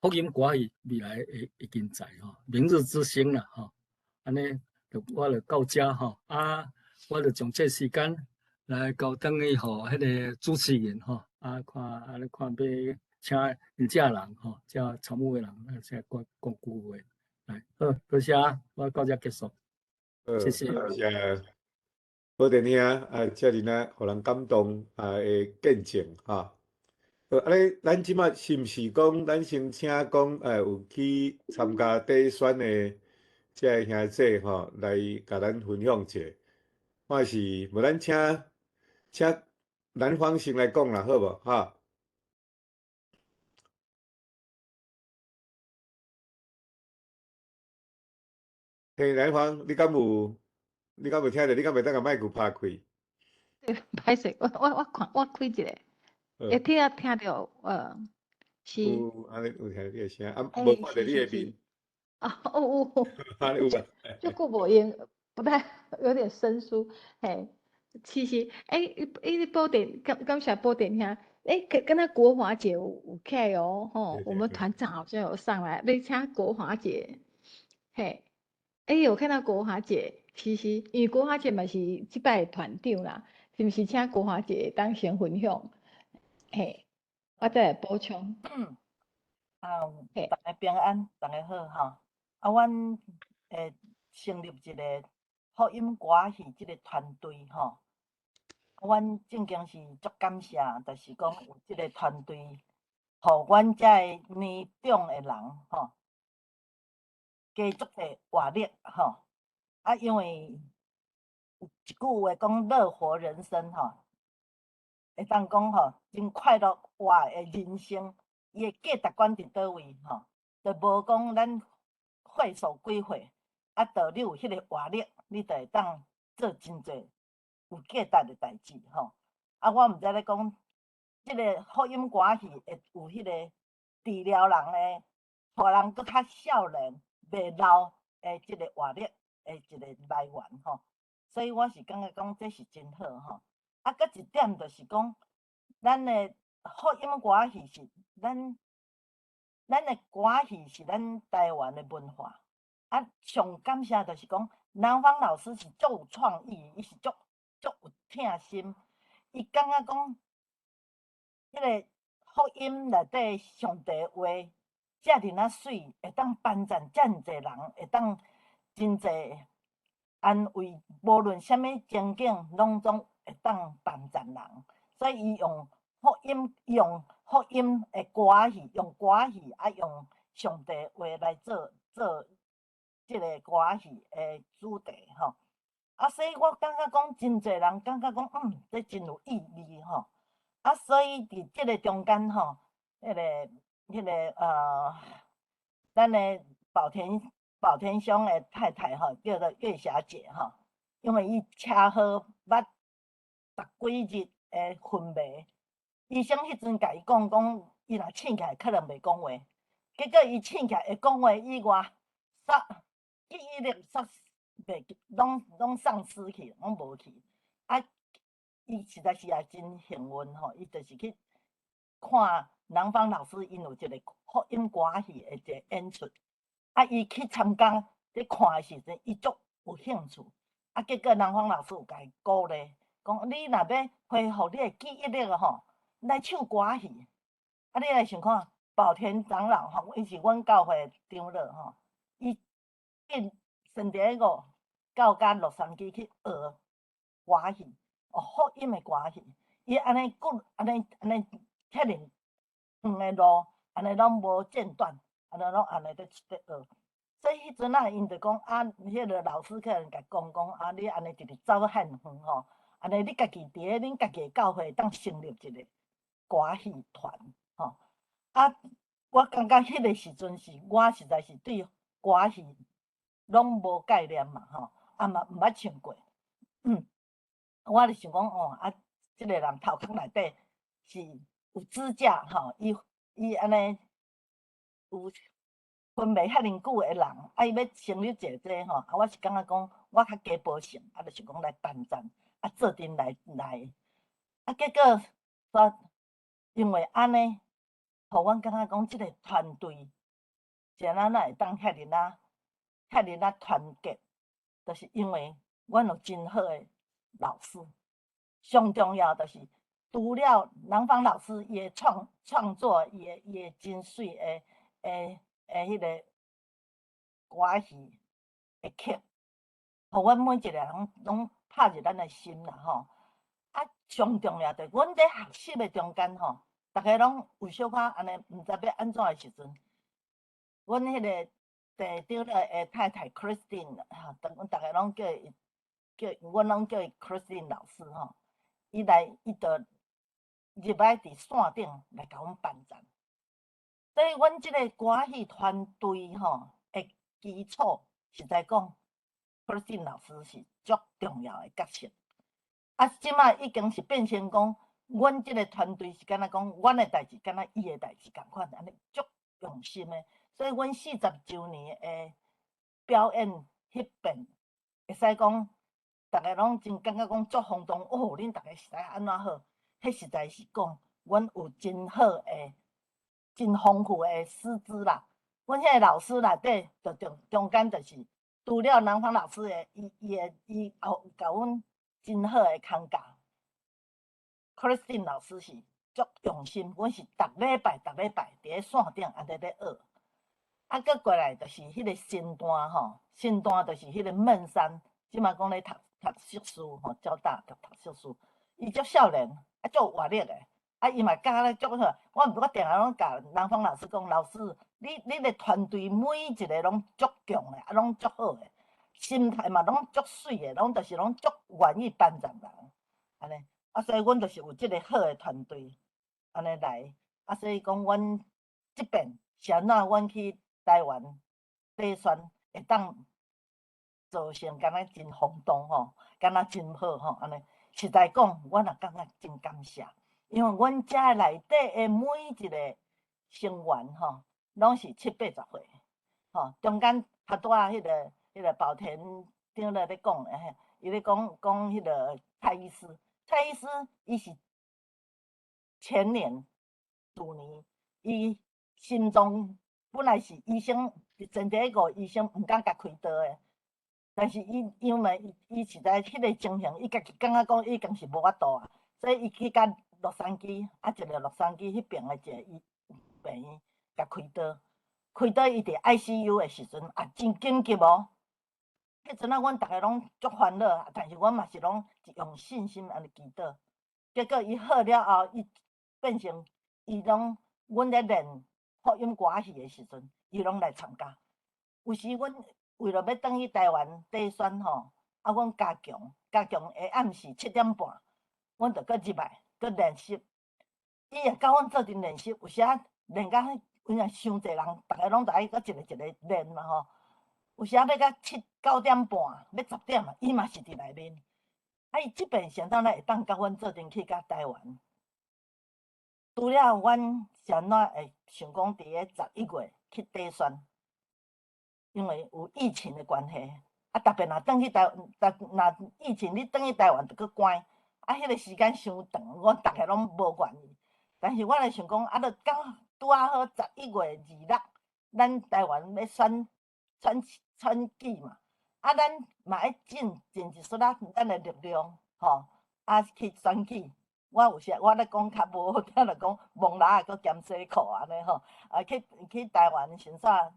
福音歌语未来的人才明日之星啦安尼我就到遮我就将这时间来交等于互迄个主持人看要请因遮人遮参与的人先讲句话来好，多谢我到遮结束，谢谢。
谢宝殿兄遮尔互人感动的见证安尼咱即马是毋是讲咱先请讲有去参加第一选的这兄弟来甲咱分享者，看是无咱请南方先来讲啦，好无嘿，南方，你敢有听着？你敢袂当甲麦克拍开？
歹势，我开一个，会听到是。
有安尼有听到你的声，无看到你的面。
有。
安尼有吧？
就顾无音，不太有点生疏，其实宝典感谢宝典兄，跟他国华姐有起来我们团长好像有上来，你请国华姐，有看到国华姐，其实因为国华姐嘛是这摆团长啦，是不是请国华姐当先分享？我再来补充。
大家平安，大家好阮成立一个福音歌戏这个团队阮正经是足感谢，就是讲有这个团队，互阮遮个年长的人加足侪活力因为有一句话讲乐活人生会当讲吼真快乐活的人生，伊的价值观伫倒位吼，就无讲咱岁数几岁，啊，到你有迄个活力，你就会当做真侪有价值的代志吼。啊，我毋知咧讲，即个福音歌戏会有迄个治疗人的，互人搁较少年、袂老的即个活力的一个来源吼。所以我是感觉讲这是真好吼。啊，搁一点就是讲，咱的福音歌戏是咱的歌戏是咱台湾的文化。啊，上感谢就是讲，南方老师是足有创意，伊是足有疼心。伊感觉讲，迄个福音内底上帝话遮尔啊水，会当帮助遮尔济人，会当真济安慰，无论啥物情景，拢总会当帮助人。所以伊用福音的歌戏，用歌戏啊，用上帝话来做即个歌戏的主题吼。啊，所以我感觉讲，真济人感觉讲，这真有意义吼。啊，所以伫即个中间吼，迄个咱的保田兄的太太吼，叫做月霞姐吼，因为伊车祸捌10几日的昏迷，医生迄阵甲伊讲，伊若醒起来可能袂讲话，结果伊醒起来会讲话以外，记忆力袂拢丧失去，拢无去。啊，伊实在是也真幸运吼，伊就是去看南方老师因有一个福音歌戏的一个演出，啊，伊去参加咧看的时阵，伊足有兴趣。啊，结果南方老师有甲伊鼓励，讲你若要恢复你的记忆力吼，来唱歌戏。啊，你来想看，宝田长老吼，伊是阮教会的长老吼，伊星期五到洛杉矶去学歌戏，福音的歌戏。伊安尼遐尼远的路，安尼拢无间断，安尼拢安尼咧学。所以迄阵啊，因就讲啊，迄个老师可能甲讲啊，你安尼直直走遐远吼，安尼你家己伫咧恁家己的教会当成立一个歌戏团吼。啊，我感觉迄个时阵是我实在是对歌戏拢无概念嘛吼，啊嘛毋捌唱过。我就想讲啊，即个人头壳内底是有支架吼，伊安尼有昏迷遐尼久的人，啊，伊要成立一个吼，啊，我是感觉讲我较加保险，啊，就是讲来办赞，啊，做阵来，啊，结果因为安尼，互阮感觉讲即个团队，是咱会当遐尼啊团结，就是因为阮有真好的老师，上重要就是除了南方老师伊的创作，伊的真水的迄个歌戏的曲，互阮每一个人拢拍入咱的心啦吼。啊，上重要就是阮伫学习的中间吼，逐个拢有小可安尼，毋知要安怎的时阵，阮迄个第长老的太太 Christine 哈，逐个拢阮拢叫伊 Christine 老师吼。伊就入来伫线顶来甲阮办赞。所以阮即个歌戏团队吼的基础，实在讲 ，Christine 老师是足重要的角色。啊，即摆已经是变成讲，阮即个团队是敢若讲，阮的代志敢若伊的代志共款，安尼足用心的。所以阮40周年的表演迄边，会使讲，逐个拢真感觉讲足轰动哦，恁逐个实在安怎好？迄实在是讲，阮有真好的、真丰富的师资啦。阮迄个老师内底，就中间就是除了南方老师的，伊也甲阮真好的空教。Christine 老师是足用心，阮是逐礼拜伫咧线顶安尼咧学。啊，搁过来就是迄个身段吼，身段就是迄个孟山，即马讲咧读硕士吼，交大读硕士，伊足少年，啊足有活力的，啊伊嘛教咧足好。我定下拢甲南方老师讲，老师，你的团队每一个拢足强的，啊拢足好的，心态嘛拢足水的，拢就是拢足愿意帮助人，安尼。所以阮就是有即个好诶团队，安尼来，所以讲阮即边是安怎，阮去台湾底选会当造成敢若真轰动吼，敢若真好吼，安尼实在讲，阮也感觉真感谢，因为阮遮内底诶每一个成员吼，拢是70-80岁，吼，中间较拄仔迄个保田长咧讲诶，伊咧讲迄个蔡医师，蔡医师伊是前年、去年，伊心脏本来是医生，前第一个医生毋敢甲开刀诶。但是伊因为伊实在迄个情形，伊家己感觉讲已经是无法度啊，所以伊去甲洛杉矶，一个洛杉矶迄边诶一个病院甲开刀，开刀伊伫 ICU 诶时阵也真紧急哦。迄阵啊，阮逐个拢足烦恼，但是阮嘛是拢用信心安尼祈祷。结果伊好了后，伊变成伊拢阮咧练福音歌戏诶时阵，伊拢来参加。有时阮为了要转去台湾底选吼，阮加强下暗时7点半，阮就搁入来搁练习。伊会甲阮做阵练习，有时啊练到因为伤济人，逐个拢着爱搁一个一个练嘛吼。有时啊要到9点半，要10点啊，伊嘛是伫内面。伊即边现在咧会当甲阮做阵去甲台湾。除了阮是安怎会想讲伫个11月去底选？因为有疫情的关系，特别若转去若疫情你转去台湾就搁关，迄个时间伤长，阮逐个拢无愿意。但是我咧想讲，就刚拄啊好11月26，咱台湾要选举嘛，咱嘛要尽一丝咱的力量，吼，去选举。我有时我咧讲较无好听，就讲蒙拉个兼洗裤安尼吼，去台湾先煞。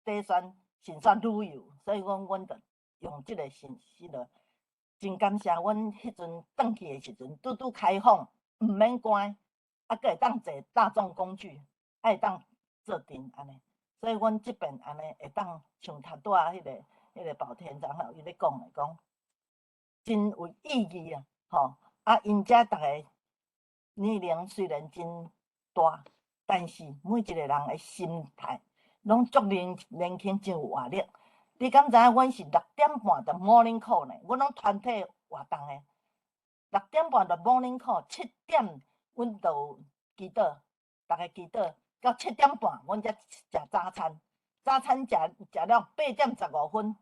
底选先煞旅游，所以阮就用即个信息了。真感谢阮迄阵转去诶时阵，拄开放，毋免关，搁会当坐大众工具，会当做阵安尼。所以阮即边安尼会当像头拄仔迄个保田长老伊咧讲诶，讲真有意义啊！吼，因遮逐个年龄虽然真大，但是每一个人诶心态。拢足年轻，真有活力。你敢知影？阮是6点半的 morning call 呢，阮拢团体活动的。6点半的 morning call，7点阮就祈祷，逐个祈祷到7点半，阮才食早餐。早餐食了8点15分，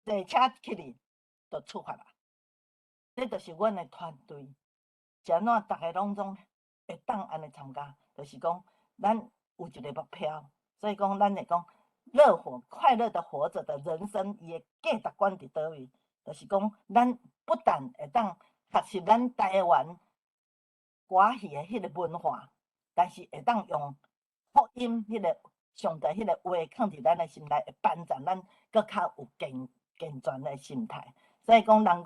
坐车起哩就出发啦。这就是阮的团队，是安怎？逐个拢会当安尼参加，就是讲咱有一个目标。所以讲，咱会讲快乐的活着的人生，伊的价值观伫倒位？就是讲，咱不但会当学习咱台湾歌戏的迄个文化，但是会当用福音迄个上帝迄个话放伫咱的心内，会帮助咱搁较有健全的心态。所以讲，人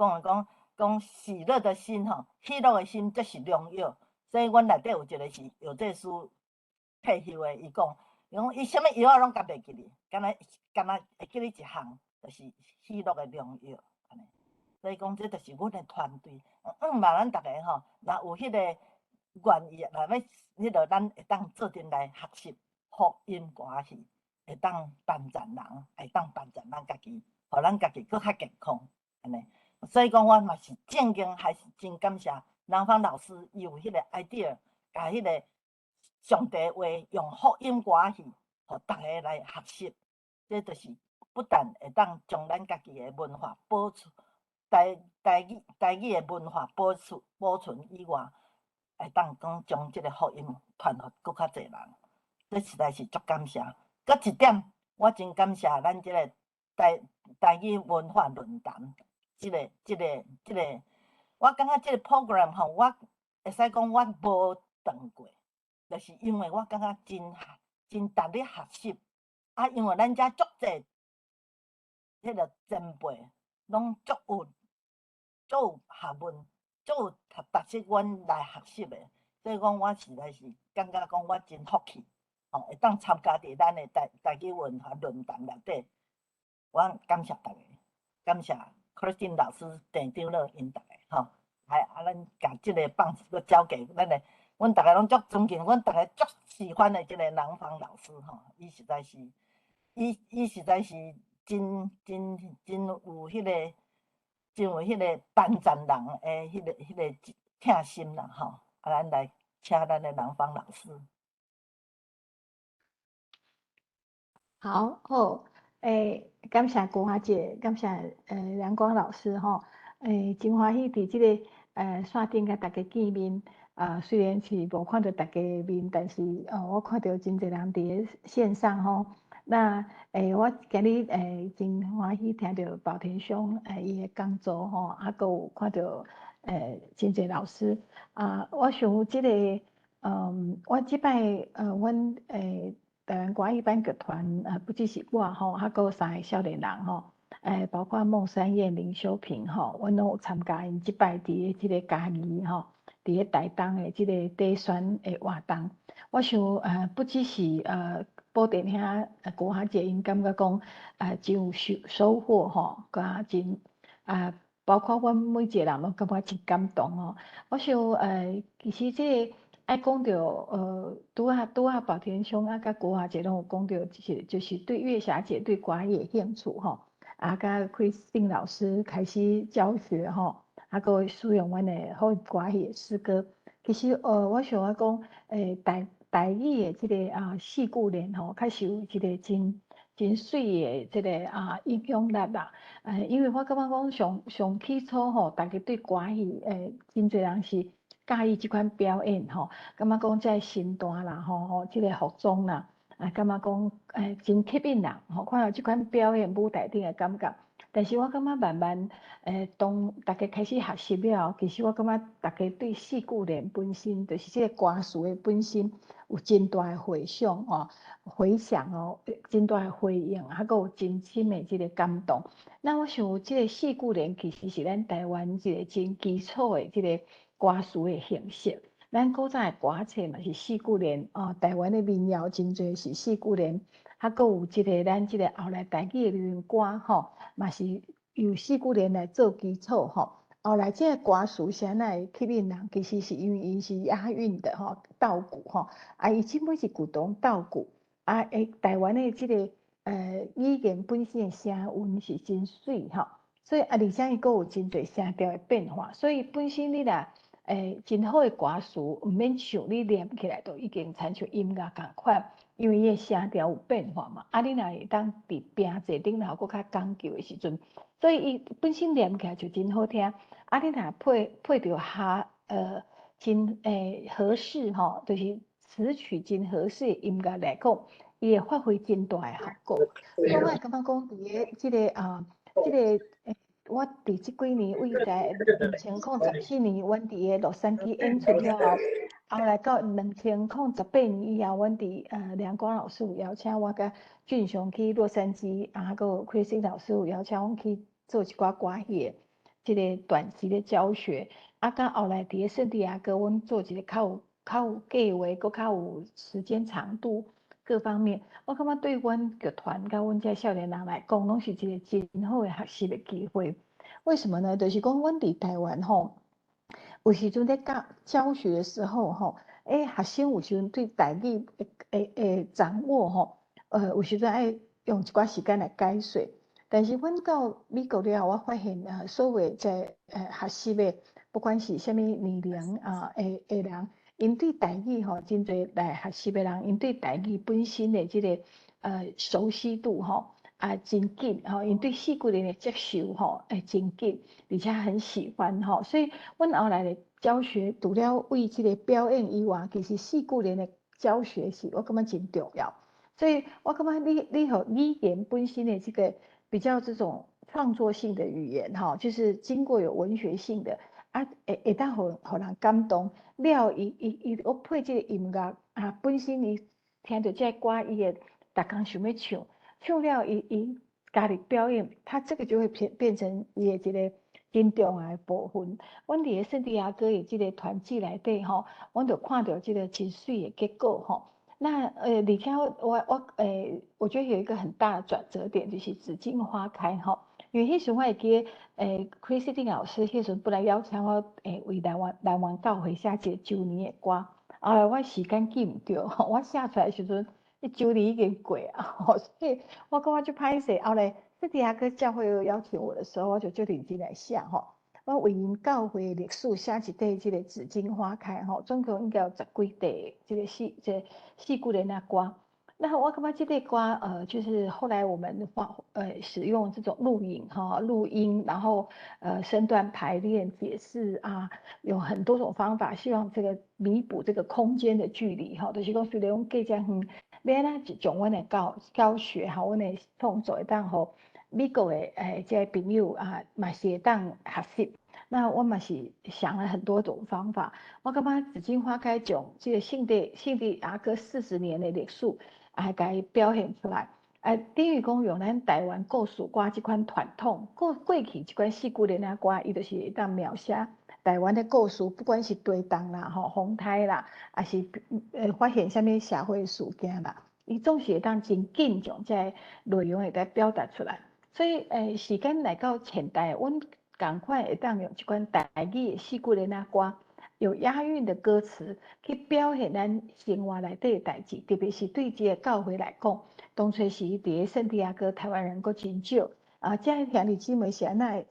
讲喜乐的心吼，喜乐的心则是良药。所以阮内底有一个是有这书退休的，伊讲。伊啥物药啊拢甲袂记哩，敢若会记哩一项，就是喜乐的良药安尼。所以讲，这就是阮的团队。嘛，咱逐个吼，若有迄个愿意，若要迄个咱会当做阵来学习福音歌戏，会当帮助人，会当帮助咱家己，互咱家己搁较健康安尼。所以讲，我嘛是正经，还是真感谢南方老师有迄个 idea， 甲迄个。上帝话用福音歌戏，互大家来学习，这就是不但会当将咱家己的文化保存，台语的文化保存以外，会当讲将这个福音传互更较侪人，这实在是足感谢。搁一点，我真感谢咱这个台语文化论坛，这个，我感觉这个 program 吼，我会使讲我无断过。就是因为我感觉真值得学习，因为咱遮足侪迄个前辈拢足有学问，足有特色，阮来学习的。所以讲，我实在是感觉讲我真福气，会当参加伫咱的台语文化论坛内底。我感谢大家，感谢 Christine 老师、郑长老因大家，咱甲即个棒子佫交给咱的，阮逐个拢足尊敬，阮逐个足喜欢的即个郎芳老师吼，伊实在是真有迄个担赞人诶，迄个疼心啦吼。咱来请咱的郎芳老师。
好，感谢国华姐，感谢阳光老师吼，真欢喜伫即个线顶甲大家见面。虽然是无看到大家面，但是我看到真侪人伫线上吼。那我今日真欢喜听到宝田兄伊的讲座吼，还有看到真侪老师我想即个我即摆阮台湾歌艺班剧团不只是我吼，还有3个少年人吼，包括孟山燕、林修平吼，阮拢有参加因即摆伫即个嘉义吼，伫个台东的即个底选的活动。我想不只是布袋遐国华姐因感觉讲真有收获吼，甲真包括阮每一个人拢感觉真感动哦。我想其实即个。爱讲到拄啊宝田兄甲国华姐拢有讲到，就是对月霞姐对歌艺的兴趣吼，甲 Christine 老师开始教学吼，个使用阮的好歌艺的诗歌。其实我想讲台语的即个四句联吼，确实有一个真水的即个影响力啦。因为我感觉讲上起初吼，大家对歌艺真侪人是。介意即款表演吼，感觉讲即身段啦吼，即个服装啦，感觉讲真吸引人吼，看到即款表演舞台顶的感觉。但是我感觉慢慢当大家开始学习了，其实我感觉大家对四句联本身，就是即个歌词的本身有真大的回响哦，真大的回应，还有真深的即个感动。那我想即个四句联其实是咱台湾一个真基础的即个。歌词的形式，咱古早的歌册嘛是四句联台湾的民谣真侪是四句联，还佫有即个咱即个后来台语的流行歌吼，嘛是由四句联来做基础吼。后来即个歌词啥会吸引人，其实是因为伊是押韵的吼，倒句吼，伊即本是古董倒句台湾的即个语言本身的声韵是真水吼，所以而且伊佫有真侪声调的变化，所以本身你若真好的歌词，毋免唱，你念起来都已经亲像音乐共款，因为伊的声调有变化嘛。你若会当伫平坐顶头佫较讲究的时阵，所以伊本身念起来就真好听。你若配着真合适吼，就是词曲真合适的音乐来讲，伊会发挥真大的效果。所以我会感觉讲伫个即个我伫即几年，在2014年，阮伫个洛杉矶演出了后，后来到2018年以后，阮伫梁光老师有邀请我甲俊雄去洛杉矶，还有 Chrissy 老师有邀请阮去做一寡歌戏的即个短期的教学。甲后来伫个圣地亚哥，阮做一个较有计划，佫较有时间长度。各方面，我感觉对阮剧团甲阮这少年人来讲，拢是一个真好的学习的机会。为什么呢？就是讲阮伫台湾吼，有时阵在教学的时候吼，学生有时阵对台语的掌握吼，有时阵爱用一寡时间来解说。但是阮到美国了后，我发现所有在学习的，不管是虾米年龄的人。因对台语吼，真侪来学习的人，因对台语本身的即个熟悉度吼真紧吼，因对四句联的接受吼真紧，而且很喜欢吼，所以阮后来的教学除了为即个表演以外，其实四句联的教学是我感觉真重要，所以我感觉你和语言本身的这个比较这种创作性的语言哈，就是经过有文学性的。会当互人感动，了我配这个音乐本身伊听到这歌，伊会逐工想要唱，唱了伊家己表演，他这个就会变成伊的一个真重要的部分。阮伫个圣地亚哥的这个团契内底吼，阮就看到这个真水的结果吼。那而且我觉得有一个很大的转折点，就是紫荆花开吼。因为迄时我会记，Christine 老师迄时本来邀请我为台湾教会写一个周年的歌，后来我时间记毋着，我写出来的时阵，周年已经过啊，所以我感觉就歹势。后来圣地亚哥教会有邀请我的时候，我就认真来写吼。我为因教会历史写一块即个紫荆花开吼，总共应该有10几块这个四句的那歌。那我感觉这类歌就是后来我们使用这种录影录音，然后身段排练解释啊，有很多种方法，希望这个弥补这个空间的距离就是讲虽然讲隔遮远，要安怎从阮的教学阮的创作会当互美国的这朋友啊，嘛是会当学习。那我嘛是想了很多种方法，我感觉紫荆花开种这个圣地亚哥40年的历史。甲伊表现出来，等于讲用咱台湾故事歌这款传统，过去这款四句的那歌，伊就是会当描写台湾的故事，不管是地动啦、风台啦，还是发现什么社会事件啦，伊总是会当真紧将这内容会当表达出来。所以时间来到现代，阮赶快会当用这款台语的四句的那歌。有押韵的歌词去表现咱生活内底的代志，特别是对这个教会来讲，当初是伫个圣地亚哥台湾人阁真少啊，这兄弟姊妹是安那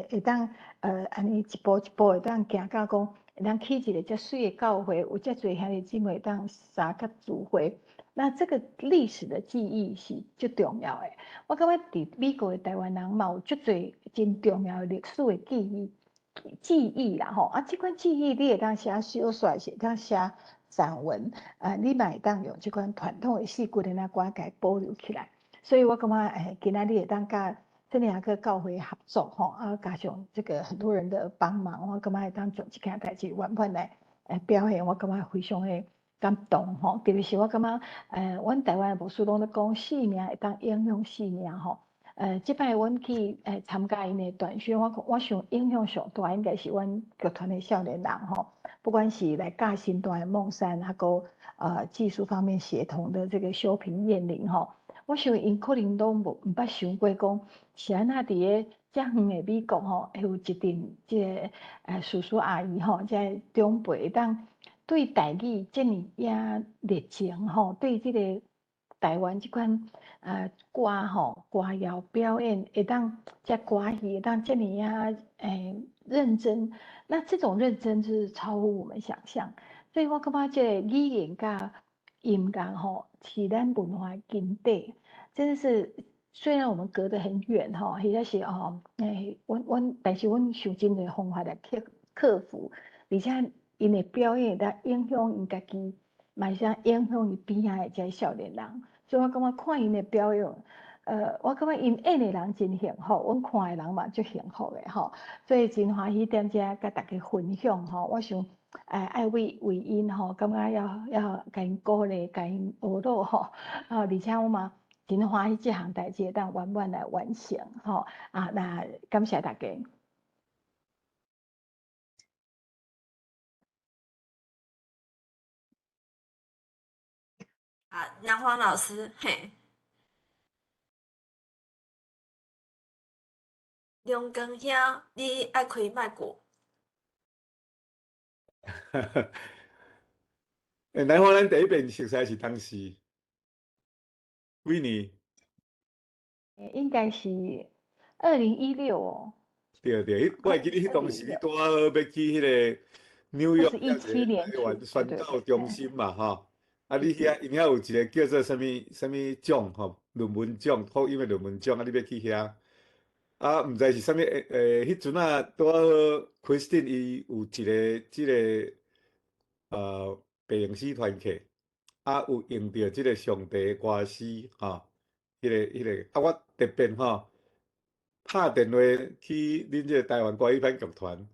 会当安尼一步一步会当行到讲，会当起一个遮水的教会，有遮侪兄弟姊妹当相甲聚会，那这个历史的记忆是最重要的。我感觉伫美国的台湾人嘛有足侪真重要的历史的记忆啦这款记忆你会当写小说，是会当写散文你嘛会当用这款传统的四句的那歌给保留起来。所以我感觉今仔日会当甲圣地亚哥教会合作加上这个很多人的帮忙，我感觉会当将这件代志完全来表现，我感觉非常的感动特别是我感觉阮台湾的牧师拢咧讲4名会当影响4名这摆阮去参加因的团训，我想影响上大应该是阮剧团的少年人不管是来教新团的孟山，还有技术方面协同的这个修平燕玲我想因可能都毋捌想过讲，是安那伫个遮远的美国会有一阵这个叔叔阿姨这长辈会当对台语这么样热情对这个台湾这款歌谣表演会当这歌戏会当这么样认真，那这种认真是超乎我们想象，所以我感觉这个语言甲音乐是咱文化的根底，真的是虽然我们隔得很远或者是但是阮想尽的方法来克服，而且因的表演会影响因家己，嘛是影响伊边仔的这少年人，所以我感觉看因的表演。我感觉因演的人真幸福，阮看的人嘛足幸福的所以真欢喜踮遮甲大家分享我想爱为因感觉要甲因鼓励，甲因学导而且我嘛真欢喜这项代志当圆满来完成那感谢大家。
杨芳老师，龙光兄，你爱开麦克。
南华咱第一遍熟悉是当时几年？
应该是2016
对，我会记得迄当时你拄好要去迄个纽约
17年
台湾宣教中心嘛你遐因遐有一个叫做什么奖论文奖，福音的论文奖你要去遐毋知是啥物迄阵拄好 Christine 伊有一个即个培灵师团契有用到即个上帝歌诗迄个我特别拍电话去恁这个台湾歌语班剧团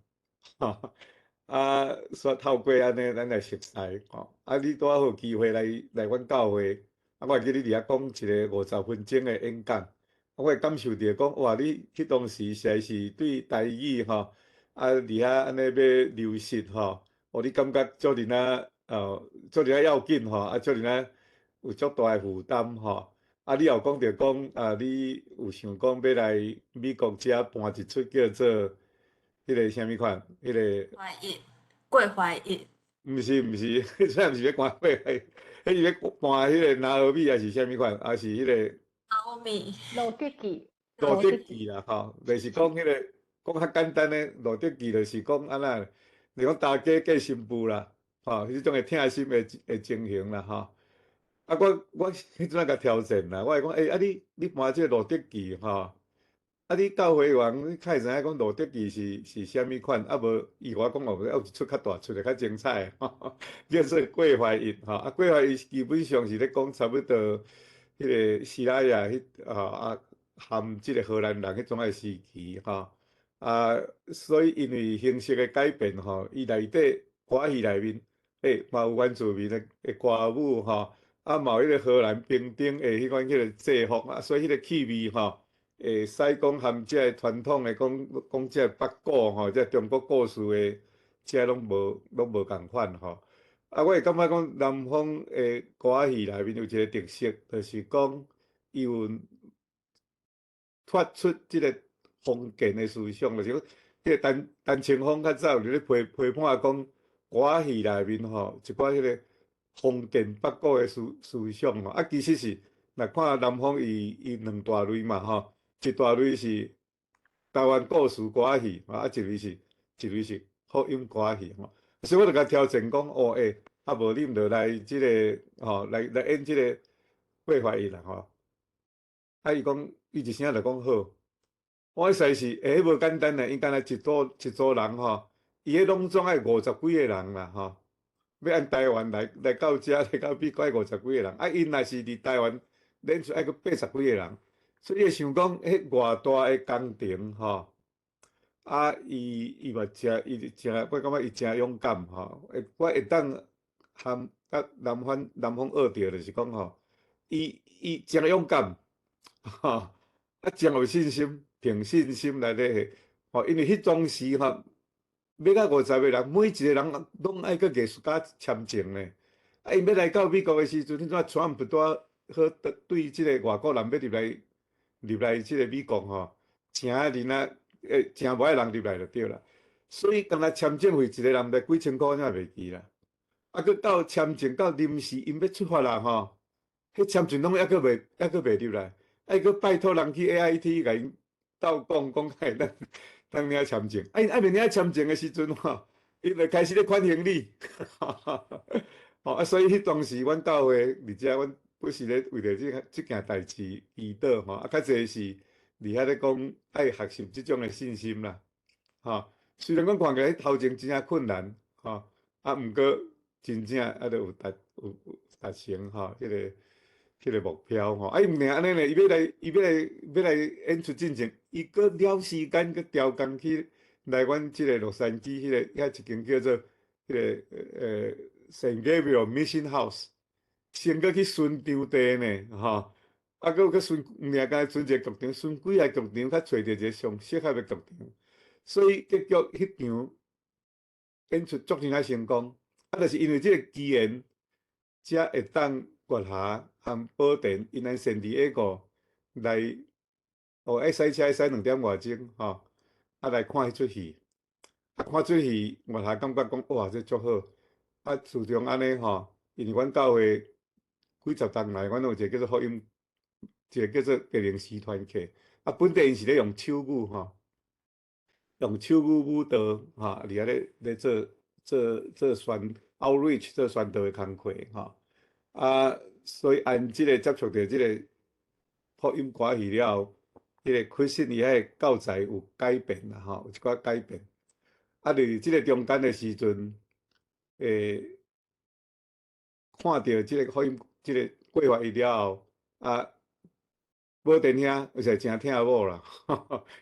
说透过安尼咱来熟悉你拄好有机会来阮教会我会记你伫遐讲一个50分钟的演讲我会感受到讲哇你迄当时实在是对台语伫遐安尼要流失你感觉足尔要紧足尔有足大的负担你也有讲着讲你有想讲要来美国遮办一出叫做迄个啥物款，迄个
怀孕，桂怀孕，
毋是，迄出毋是要关过来，迄是要办迄个拿俄米还是啥物款，还是迄个
奥秘，
路德记，
路德记啦吼，就是讲迄个讲较简单诶，路德记就是讲安那，是讲大家过新妇啦，吼，迄种会疼心诶情形啦吼。我迄阵甲挑战啦，我会讲你办即个路德记吼。你到会员，你较会知影讲路德记是啥物款，无伊我讲哦，有一出较大出的较精彩吼，叫做桂花印吼。桂花印基本上是咧讲差不多迄个希拉雅含即个荷兰人迄种诶时期吼。所以因为形式诶改变吼，伊内底歌戏内面嘛有原住民诶歌舞吼，嘛有迄个荷兰兵丁诶迄款迄个制服所以迄个气味吼。会使讲含即个传统诶，讲即个八股吼，即个中国故事诶，即个拢无共款吼。我会感觉讲南方诶歌仔戏内面有一个特色，就是讲伊有脱出即个封建诶思想，就是讲迄个陈清风较早伫咧批判讲歌仔戏内面吼，一寡迄个封建八股诶思想吼。其实是若看南方伊两大类嘛吼。一大类是台湾故事歌仔戏，一类是福音歌仔戏吼。所以我就甲挑战讲，无你毋着来即个来演即个桂花印啦吼。伊讲伊一声就讲好，我实在是迄无简单诶，伊干若一组人吼，伊迄拢总爱50几个人啦吼。要按台湾来到遮来到美国50几个人，因若是伫台湾演出爱佫80几个人。所以会想讲，迄偌大诶工程吼，伊嘛我感觉伊诚勇敢吼。我会当含南方学着，就是讲吼，伊诚勇敢吼，诚有信心，凭信心来咧吼。因为迄当时吼，要到50个人，每一个人拢爱个艺术家签证呢。因要来到美国诶时阵，迄阵Trump拄好对即个外国人要入来即个美国吼，请人请无爱人入来就对啦。所以干若签证费一个人来几千箍，才袂记啦。佫到签证到临时因要出发啦吼，迄签证拢抑佫袂入来，佫拜托人去 AIT 甲因斗讲会当领签证。因未领签证诶时阵吼，伊就开始咧款行李。所以迄当时阮教会伫遮，阮不是咧为着即件代志祈祷吼，较济是伫遐咧讲爱学习即种诶信心啦，虽然讲看起来头前真正困难，毋过真正都有达成迄个目标吼。伊毋定安尼咧，伊要来演出进前，伊佫了时间佫调工去来阮即个洛杉矶遐一间叫做迄个Saint Gabriel Mission House， 先佫去巡场地呢，佫巡，毋定敢巡一个剧场，巡几个剧场，才找着一个上适合的剧场。所以结局迄场演出足真成功，就是因为即个机缘，才会当月下和宝田因咱圣地亚哥来，使车使2点外钟，来看迄出戏。看出戏，月下感觉讲哇，这足好。自从安尼吼，因为阮教会几十年来，阮有一个叫做福音，一个叫做格林斯团契。本地因是咧用手语吼，用手语舞蹈伫遐咧做宣 outreach 做宣导的工课吼。所以按即个接触到即个福音歌戏了后，迄个chris信伊遐教材有改变啦吼，有一寡改变。伫即个中间的时阵，看到即个福音，即个规划伊了后，宝田兄有实真疼某啦。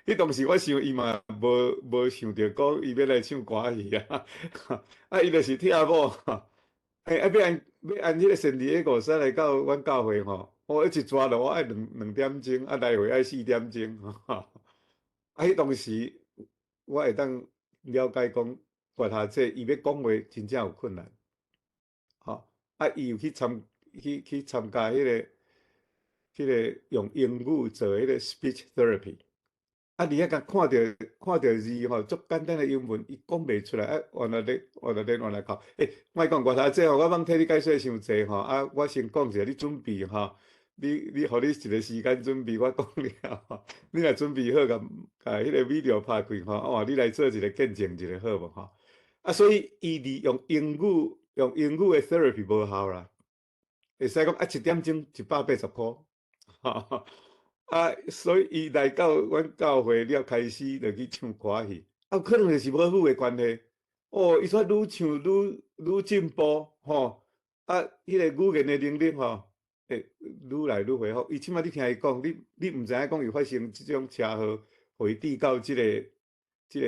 迄当时我想伊嘛无想着讲伊要来唱歌戏啊，伊就是疼某。要按迄个圣地亚哥驶来到阮教会吼，一抓落我爱2点钟，来回爱4点钟。迄当时我会当了解讲，月下这伊要讲话真正有困难。伊有去参加迄个迄个用英语做迄个 speech therapy。啊，你遐甲看到字吼，足简单的英文，伊讲袂出来，啊，换来靠。莫讲外头这吼，我茫替你解说伤济吼，啊，我先讲一下，你准备吼，你互你一个时间准备，我讲了吼，你若准备好，甲迄个 video 拍开吼，哦，你来做一个见证一下好无吼？啊，所以伊利用英语的 therapy 无效啦，会使讲啊1点钟180箍。啊，所以伊来到阮教会了，开始就去唱歌戏。啊，可能就是母语的关系。哦，伊煞愈唱愈进步，吼。啊，迄个语言的能力吼，会愈来愈恢复。伊即摆你听伊讲，你毋知影讲伊发生即种车祸，互伊致到即个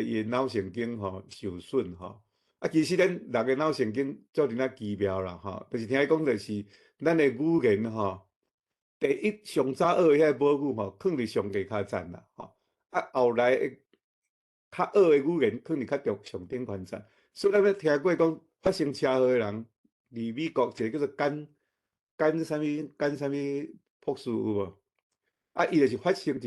伊的脑神经吼受损吼。啊，其实咱人的脑神经做阵啊奇妙啦，吼。就是听伊讲，就是咱的语言吼。第一上早学的遐母语吼，放伫上低较赞啦，吼。啊，后来较学的语言，放伫较上顶宽赞。所以咱要听过讲发生车祸的人，伫美国一个叫做甘啥物博士有无？啊，伊就是发生一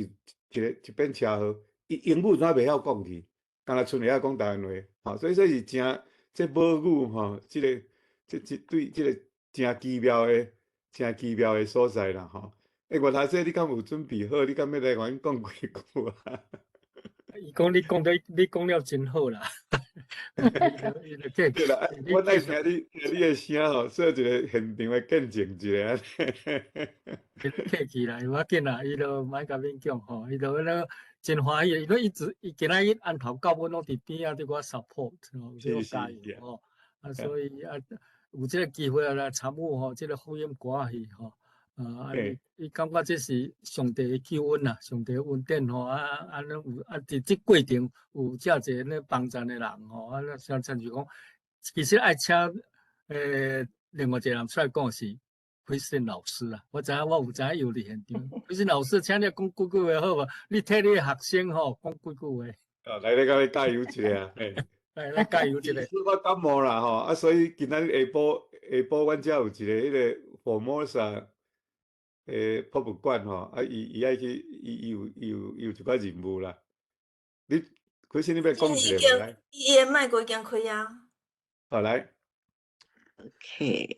遍车祸，伊英语怎袂晓讲去，干那剩会晓讲台湾话，吼。所以说是真这母语吼，对这个真奇妙的所在啦，吼。外头说你敢有准备好？你敢要来甲阮讲几句啊？
伊讲你讲了真好啦，
对啦，我爱听你的声吼，做一个现场的见证一下。
客气啦，无要紧啦，伊就莫甲勉强吼，伊就那真欢喜，伊今仔日安头到阮拢伫边仔伫我 support 吼，伫我加油吼。啊，所以啊，有即个机会来参与吼，即个福音歌戏吼。伊感觉这是上帝的救恩啦，上帝的恩典吼，有伫即过程有遮侪咧帮助的人吼，像像是讲，其实爱请另外一个人出来讲是Christian 老师啊，我有知影有伫现场，Christian 老师，请你讲几句话好无？你替你的学生吼讲几句话。
来，甲你加油一下啊！
来加油一下。
我感冒啦吼，啊，所以今仔日下晡，阮遮有一个迄个Formosa。博物馆吼，啊，伊爱去，伊有一寡任务啦。你先你要讲一个来。
伊的麦克已经开啊。
好来。
OK，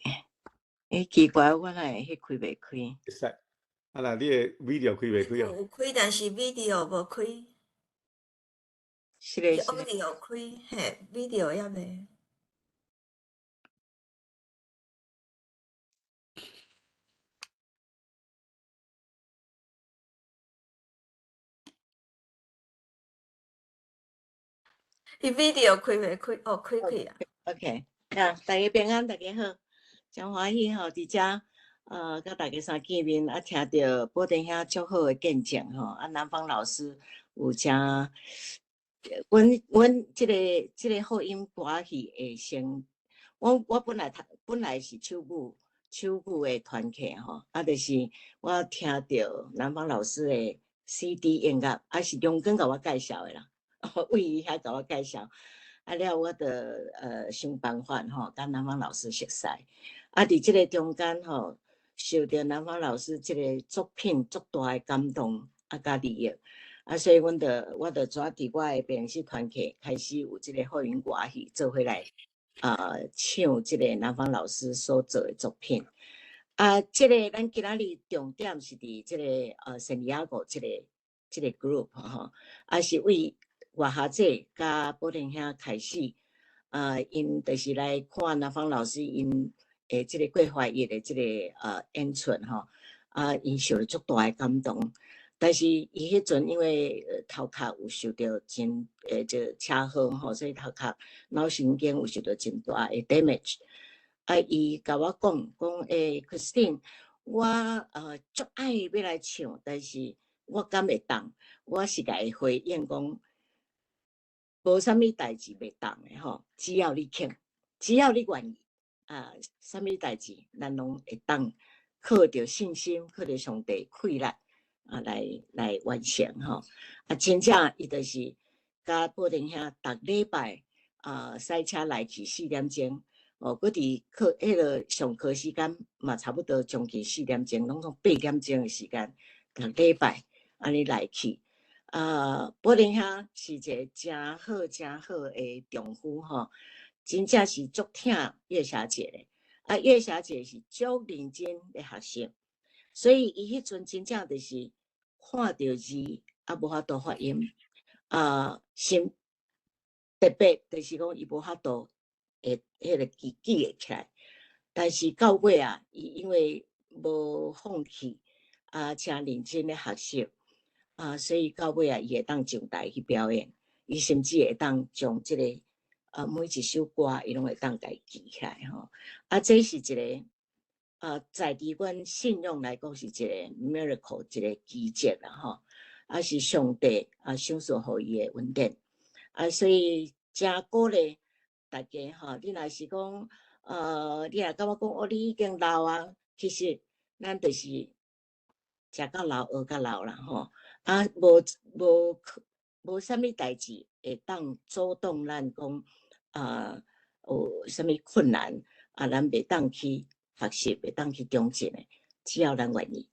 奇怪，我哪会迄开袂开？
会使。啊啦，你的 video 开袂开哦？
有开，但是 video 无开。
是嘞，是。
audio 开，嘿 ，video 也未。伊 video 开袂开？哦，开啊。
OK， 大家平安，大家好，真欢喜吼，伫遮甲大家相见面，啊，听到保定遐足好的见证吼，啊，南方老师有真，阮即个福音歌戏会先，我本来是手鼓的团契吼，啊，就是我听到南方老师的 CD 音乐，啊，是中根甲我介绍的啦。为伊遐甲我介绍，啊了我的想办法吼，甲南方老师熟悉，啊伫即个中间吼，受到南方老师即个作品足大的感动，啊甲利益，啊所以我就抓伫我的编辑团契开始有即个福音歌戏做回来，唱即个南方老师所做的作品，啊即个咱今仔日重点是伫即个圣地亚哥即个 group 吼，啊是为外下者甲保定遐开始，因就是来看南方老师因诶即个过怀日的即个演出吼，因受了足大的感动。但是伊迄阵因为头壳有受到真这车祸吼，所以头壳脑神经有受到真大的 damage。伊甲我讲Christine， 我足爱要来唱，但是我敢袂当，我是甲伊回应讲。无啥物代志袂当的吼，只要你肯，只要你愿意，啥物代志咱拢会当靠着信心，靠着上帝气力来完成吼。真正伊就是甲保定遐逐礼拜赛车来去4点钟，哦，佮伫课迄个上课时间嘛，差不多将近4点钟，拢从8点钟的时间，逐礼拜安尼来去。保定遐是一个真好真好的丈夫吼，真正是足疼月霞姐的。月霞姐是足认真咧学习，所以伊迄阵真正就是看到字无法度发音，心特别就是讲伊无法度会迄个记会起来，但是到尾伊因为无放弃真认真咧学习所以到尾伊会当上台去表演，伊甚至会当将即个每一首歌伊拢会当家记起来吼。这是一个在伫阮信用来讲是一个 miracle， 一个奇迹啦吼。是上帝赏赐互伊的恩典所以真鼓励大家吼。你若是讲你若感觉讲你已经老其实咱就是食到老学到老啦吼。无啥物代志会当阻挡咱讲有啥物困难咱袂当去学习，袂当去中进的，只要咱愿意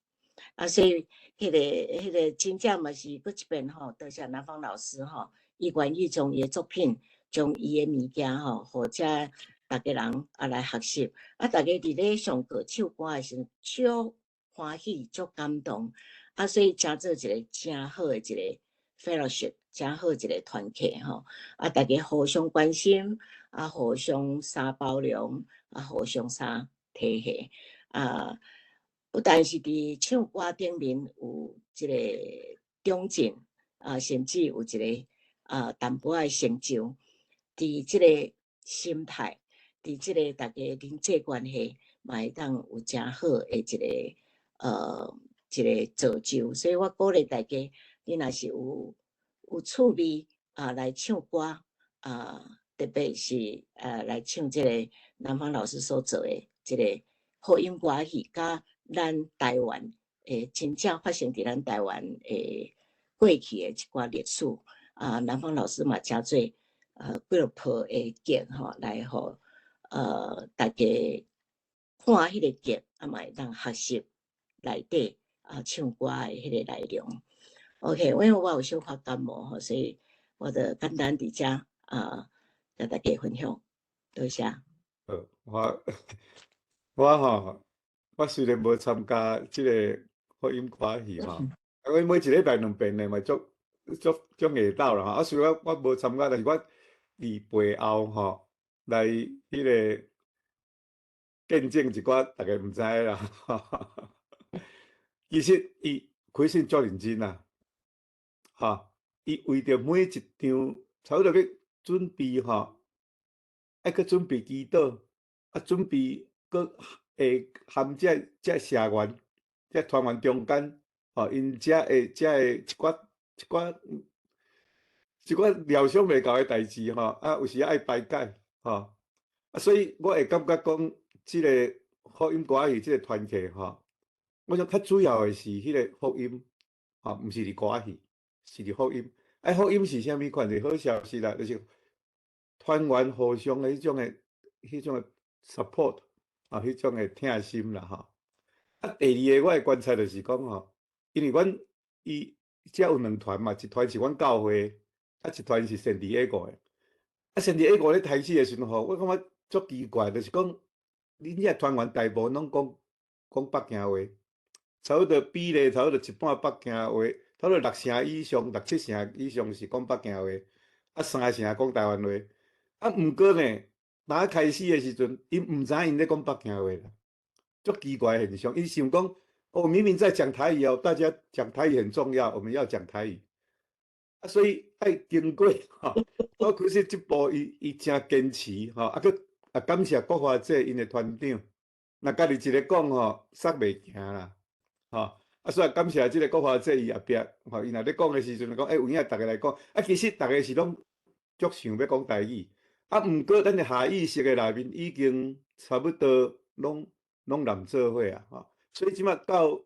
所以迄个真正嘛是搁一遍吼，多谢南方老师吼，伊愿意将伊的作品，将伊的物件吼，互遮大家人来学习大家伫咧上课唱歌的时候，足欢喜，足感动所以真做一个真好的一个 fellowship， 真好一个团契吼大家互相关心互相相包容互相相体恤不但是伫唱歌顶面有一个长进甚至有一个淡薄仔成就，伫即个心态，伫即个大家人际关系嘛会当有真好的一个造就。所以我鼓励大家，你若是有趣味来唱歌特别是来唱即个南方老师所做的即个福音歌曲，甲咱台湾真正发生伫咱台湾过去的一寡历史南方老师嘛真做几落铺的剧来互大家看迄个剧嘛会当学习内底唱歌的迄个内容。OK， 因为我有小可感冒所以我的简单伫遮甲大家分享，多谢。
我虽然无参加即个福音歌戏因为每一礼拜2遍的嘛足热闹啦虽然我无参加，但是我伫背后来迄个见证一寡大家毋知啦其实伊开始足认真伊为着每一场差不多要准备爱去准备祈祷准备搁会含这社员这团员中间因这会一寡料想袂到的代志有时爱排解所以我会感觉讲即个福音歌戏即个团契我想较主要的是迄个福音毋是伫歌戏，是伫福音福音是啥物款的好消息啦，就是团员互相的迄种的 support迄种的疼心啦第二个我的观察就是讲因为阮遮有2团嘛，一团是阮教会一团是圣地亚哥的圣地亚哥咧开始的时阵我感觉足奇怪，就是讲恁遮团员大部分拢讲北京话，差不多比例差不多一半北京话，差不多6成以上6-7成以上是讲北京话3成讲台湾话毋过呢若开始的时阵因毋知因咧讲北京话啦，足奇怪的现象。因想讲明明在讲台语大家讲台语很重要，我们要讲台语所以爱经过我开始这步伊真坚持感谢国华姐因的团长，若家己一个讲煞袂行啦所以感谢即个国华姐伊后壁伊若咧讲的时阵讲有影大家来讲其实大家是拢足想要讲台语毋过咱的下意识的内面已经差不多拢难做伙所以即马到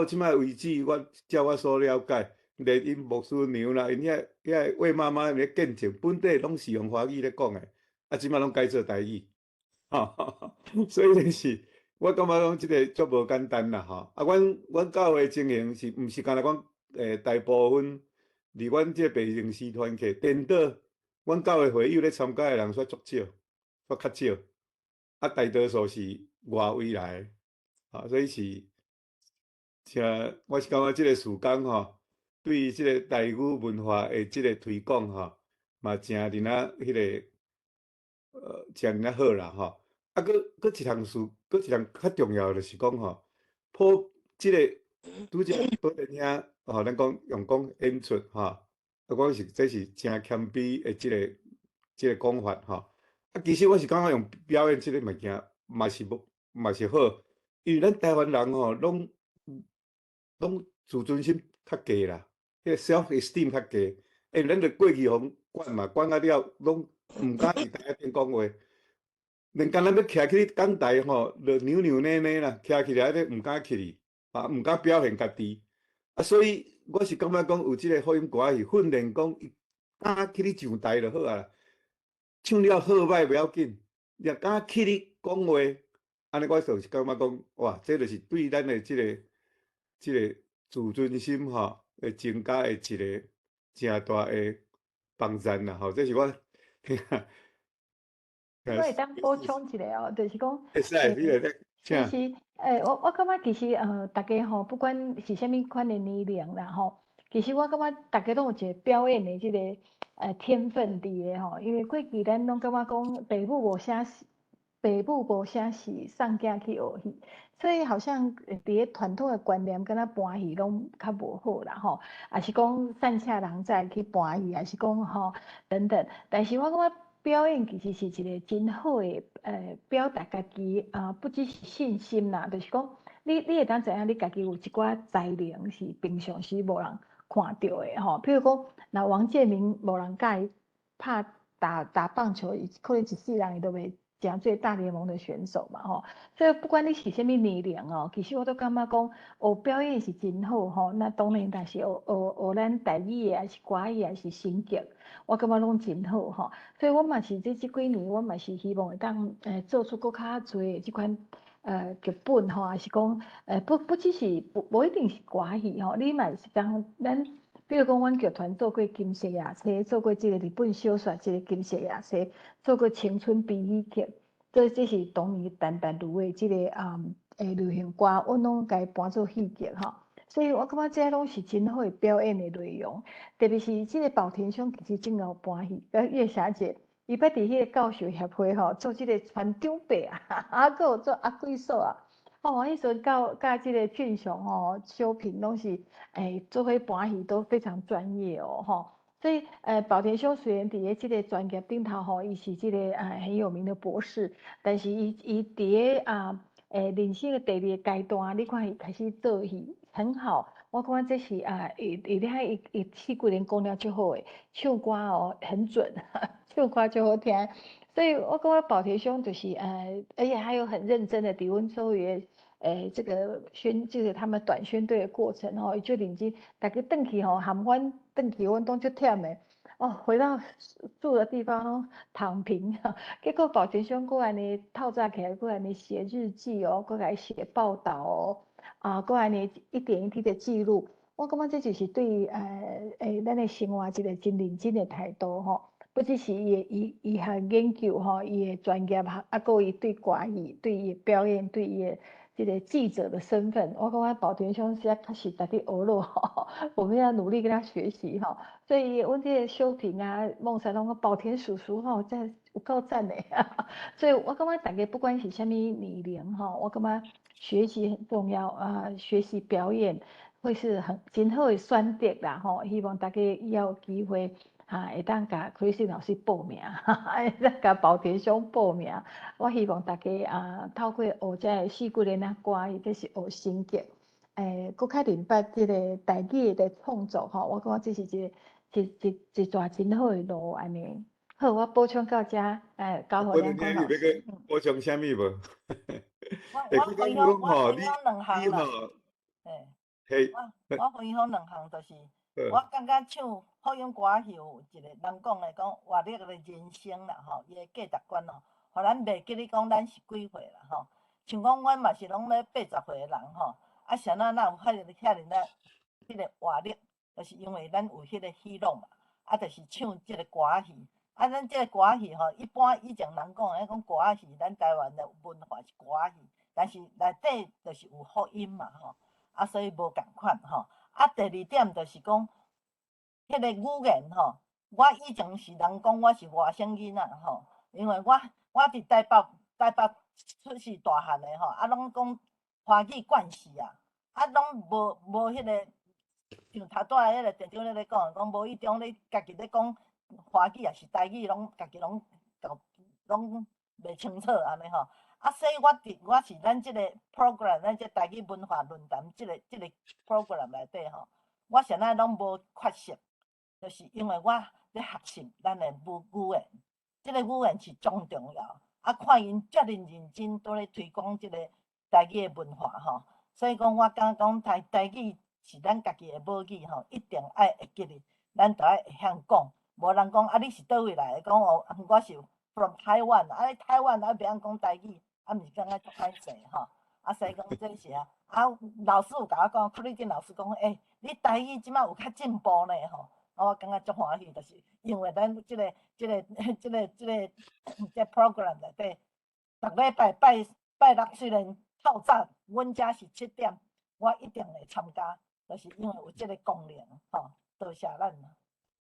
即马为止，照我所了解，连因牧师娘啦，因遐魏妈妈咧见证，本地拢是用华语咧讲的即马拢改做台语吼，所以就是我感觉讲即个足无简单啦吼。啊，阮教会经营是毋是干那讲大部分离阮即个白城市团契颠倒，阮教会会友咧参加诶人煞足少，煞较少。啊，大多数是外围来的，啊，所以是我是感觉即个事工吼，对于即个台语文化的即个推广吼，嘛诚尔啊，迄个诚尔啊好啦吼。啊，搁一项事，搁一项较重要就是讲吼，普即个拄则保定兄吼，咱讲用讲演出吼，啊，我这是诚谦卑的即个讲法吼。啊，其实我是感觉用表演即个物件嘛是好，因为咱台湾人吼，拢自尊心较低啦，迄个 self esteem 较低，咱着过去互管嘛，管啊了，拢毋敢伫台顶讲话，连干咱要徛去讲台吼，着扭扭捏捏啦，徛起来咧毋敢起哩，啊，毋敢表现家己，啊，所以我是感觉讲有即个福音歌是训练讲，伊敢去咧上台就好啊。唱了好歹不要紧，若敢去你讲话，安尼我就是感觉讲，哇，这就是对咱的即个自尊心吼，会增加的一个诚大的帮助啦吼。这是我
我会当补充一下哦，就是讲，
会使，你来请。
其实，我感觉其实大家吼，不管是啥物款的年龄啦吼，其实我感觉大家都有一个表演的这个天分伫的吼，因为过去咱拢感觉讲父母无啥事，父母无啥事送囝去学戏，所以好像伫个传统的观念，敢若搬戏拢较无好啦吼，也是讲善车人在去搬戏，也是讲吼等等，但是我感觉。表演其实是一个真好的，表达家己不只是信心啦，就是讲你会当知影你家己有一寡才能是平常时无人看到的吼。譬如讲，那王建民无人甲伊拍打棒球，可能一世人伊都袂诚做大联盟的选手嘛吼。所以不管你是啥物年龄哦，其实我都感觉讲学表演是真好吼。那当然，但是学咱台语的，还是歌语，还是声剧，我感觉拢真好吼。所以我嘛是这几年，我嘛是希望会当做出更较多的即款剧本吼，还是讲不只是无一定是歌戏吼，你嘛是当咱，比如讲阮剧团做过金色夜车，做过即个日本小说即个金色夜车，做过青春悲喜剧，这是当年陈淡如的即个流行歌，我拢甲伊搬做戏剧吼。所以我感觉这拢是真好的表演的内容，特别是这个宝田兄，其实真有搬戏，叶小姐，伊捌伫迄个教授协会吼做这个船长伯啊，还有做阿贵嫂啊，哦，迄时阵甲这个俊雄吼、修平拢是做伙搬戏都非常专业哦吼。所以宝田兄虽然伫个这个专业顶头吼，伊是这个很有名的博士，但是伊伫个人生的第二个阶段，你看伊开始做戏。很好，我感觉这是伊咧伊去几年讲了就好诶，唱歌哦很准，唱歌就好听，所以我感觉宝田兄就是而且还有很认真的伫阮所有这个就是他们短宣队的过程哦，伊就认真，大家转去吼，含阮转去阮拢足忝诶。哦，回到住的地方躺平，结果宝田兄过来呢，透早起来过来呢写日记哦，过来写报道哦。过来呢，一点一滴的记录，我感觉这就是对咱的生活一个真认真的态度吼。不只是伊项研究吼，伊的专业还伊对歌艺、对伊表演、对伊的这个记者的身份，我感觉宝田兄现在开始在滴学咯吼，我们要努力跟他学习吼。所以阮这个修平啊、孟山龙、宝田叔叔吼，真有够赞的。所以我感觉大家不管是啥物年龄吼，我感觉学习很重要啊，学习表演会是真好的选择啦吼。希望大家以后有机会会当甲 Christine 老师报名，会当甲宝田兄报名。我希望大家透过学这四几年歌，或者是学声剧，搁较明白这个台语的创作吼。我感觉这是一段真好的路安尼。好，我补充到这，交互梁坤老师。
补充啥物无？
我分享两项啦，
嘿，
我分享两项，就是我感觉唱福音歌是有一个人讲的讲活力的人生啦吼，伊的价值观哦，互咱袂记咧讲咱是几岁啦吼。像讲阮嘛是拢咧80岁诶人吼，啊，谁哪有遐尔啊，迄个活力，就是因为咱有迄个喜乐嘛，啊，就是唱即个歌仔戏。啊，咱即个歌仔戏吼，一般以前人讲诶，讲歌仔戏，咱台湾的文化是歌仔戏，但是内底就是有福音嘛吼，啊，所以无共款吼。啊，第二点就是讲，迄个语言吼，我以前是人讲我是外省囡仔吼，因为我伫台北出世大汉诶吼，啊，拢讲华语惯习啊，啊，拢无迄个像头拄仔迄个店长咧讲无迄种咧家己咧讲华语也是台语，拢家己拢袂清楚安尼吼。啊，所以我是咱即个 program， 咱即台语文化论坛即个 program 内底吼，我谁仔拢无缺席，就是因为我咧学习咱诶语言，即个语言是上重要。啊，看因遮尔认真都咧推广即个台语诶文化吼，所以讲我感觉讲台语是咱家己诶母语吼，一定爱会记哩，咱着爱会晓讲。无人讲啊，你是倒位来的？讲哦，我是 from 台湾，啊，台湾啊，袂晓讲台语，啊，毋是感觉足歹势吼。啊，所以讲这是啊，啊，老师有甲我讲，克里金老师讲，你台语即摆有较进步呢吼。啊，我感觉足欢喜，就是因为咱即个 program 内底，逐礼拜拜六虽然透早，阮遮是7点，我一定会参加，就是因为有即个功能吼，多谢咱。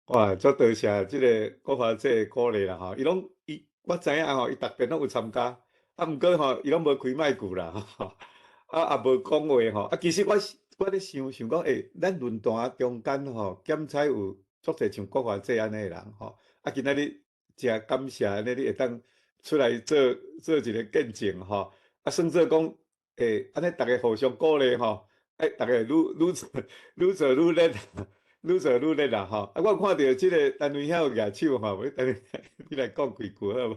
哇，足多谢即个国华姐鼓励啦吼，我知影吼，伊逐遍拢有参加，啊，毋过吼，伊拢无开麦克啦，吼，啊，也无讲话吼，啊，其实我咧想讲，咱论坛中间吼，检采有足侪像国华姐安尼诶人吼，啊，今仔日诚感谢安尼你会当出来做一个见证吼，啊，算做讲，安尼逐个互相鼓励吼，逐个愈做愈叻。愈做愈叻啦吼！啊，我看到即个单位遐有举手吼，要等你来讲几句好无？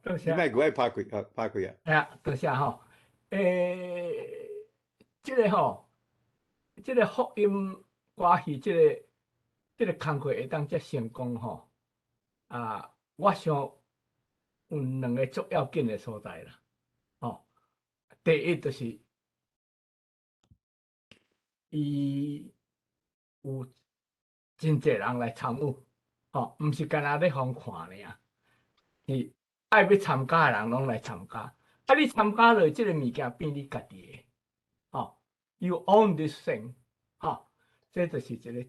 多谢。
你莫爱拍开啊，拍开啊！
哎呀，多谢吼。即个吼，即个福音歌戏，即个工课会当遮成功吼。啊，我想有2个足要紧的所在啦。吼，第一就是伊有真侪人来参与，吼，毋是干那咧互看尔，是爱要参加的人拢来参加。啊，你参加落即个物件变你家己的，吼 ，You own this thing， 吼，这就是一个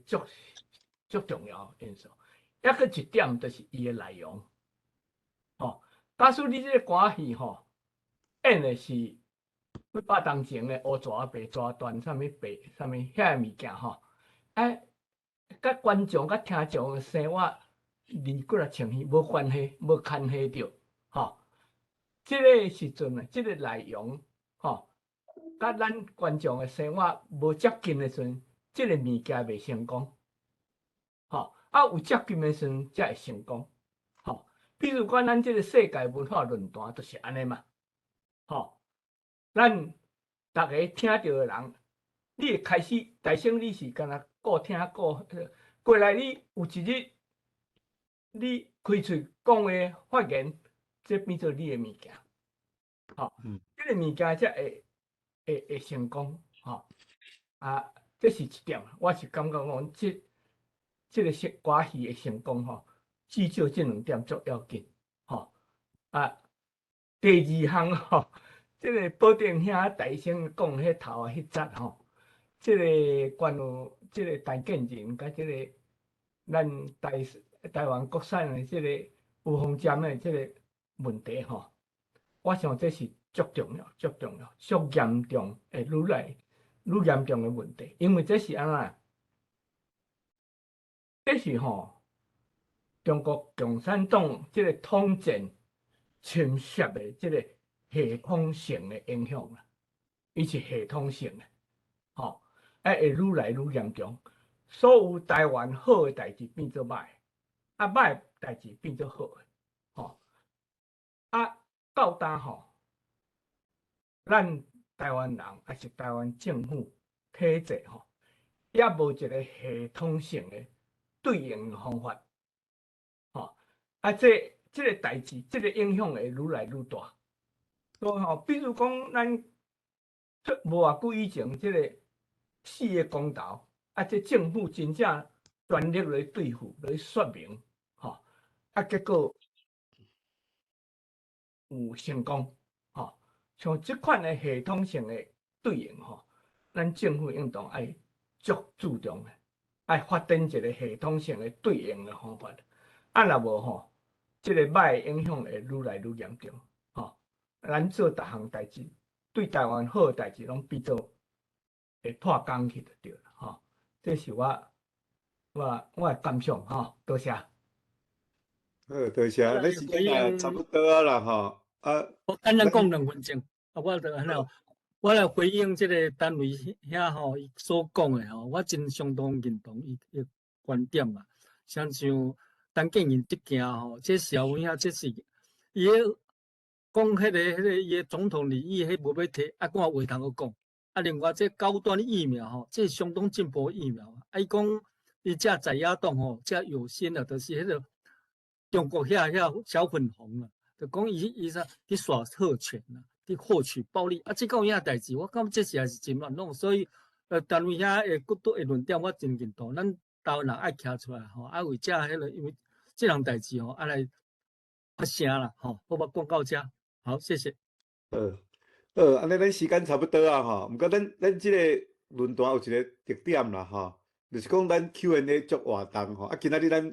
足重要的因素。抑个一点就是伊的内容，吼，假使你即个歌戏吼，演的是几百年前的乌蛇白蛇传，啥物白啥物遐物件吼，甲观众甲听众的生活离几啊情绪无关系，无牵系着，吼。即个时阵啊，即个内容吼，甲咱观众的生活无接近的时阵，即个物件袂成功，吼。啊，有接近的时阵才会成功，吼。比如讲，咱即个世界文化论坛就是安尼嘛，吼。咱逐个听到的人，你会开始大声，你是干那顾听顾过来，你有一日你开喙讲话发言，这变做你的物件，吼，这个物件才会成功，吼。啊，这是一点，我是感觉讲这个歌戏的成功吼，至少这2点足要紧，吼。啊，第二项吼，这个保定兄大声讲迄头啊迄节吼，这个关于这个陈建仁甲这个咱台湾国产的这个有风针的这个问题吼，我想这是足重要、足严重的愈严重的问题，因为这是安怎？这是吼中国共产党这个统战侵蚀的这个系统性的影响啦，伊是系统性的，吼，会愈来愈严重。所有台湾好的代志变做歹，啊歹代志变做好的，吼，啊到当吼，咱台湾人还是台湾政府体制吼，也无一个系统性的对应方法，吼，这个代志，这个影响会愈来愈大。所以吼，比如讲咱无偌久以前，这个4个公投，这政府真正全力来对付、来说明，吼，结果有成功，吼，像这款的系统性的对应，吼，咱政府应当爱足注重的，爱发展一个系统性的对应的方法。若无吼，这个歹影响会愈来愈严重，吼。咱做逐项代志，对台湾好的代志，拢变做会破工去就对了，吼。这是我的感想，吼，多谢。
好，多谢，咱时间也差不多啊啦，吼。
我简单讲2分钟，我就安尼，我来回应这个单位遐吼伊所讲的吼，我真相当认同伊的观点嘛。像陈建仁这件吼，这社会遐这是伊讲迄个伊的总统利益，迄无要摕，我话通好讲。另外这高端疫苗吼，这是相当进步疫苗啊。伊讲伊遮在野党吼，遮有心啊，就是迄个中国遐小粉红啊，就讲伊啥去耍特权啊，去获取暴利啊，这个有影代志，我感觉这是也是真乱弄。所以单位遐的骨头的论点，我真认同。咱台湾人爱徛出来吼，为遮迄个，因为这项代志吼，来发声啦吼。我把广告遮，好，谢谢。
安尼咱时间差不多啊吼，毋过咱即个论坛有一个特点啦吼，就是讲咱 Q&A 足活动吼，今仔日咱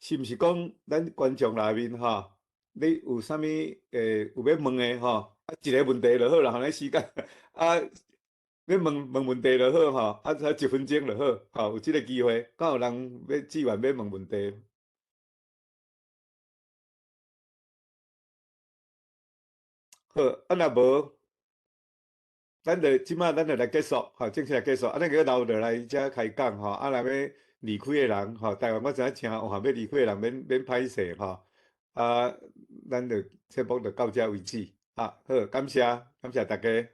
是毋是讲咱观众内面吼，你有啥物有要问的吼，一个问题就好啦，咱时间要问问题就好吼，才1分钟就好，有即个机会，敢有人要志愿要问问题？好，若无，咱就即摆咱就来结束，吼，正式来结束。咱个留落来遮开讲吼，若要离开的人吼，台湾我知影听有项要离开的人免歹势吼，咱就节目就到遮为止，好，感谢大家。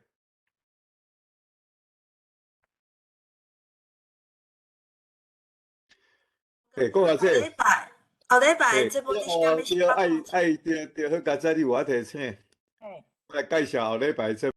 讲下这。
后礼拜这部你是干要
对，好，加载你有法提醒，我来介绍后礼拜这。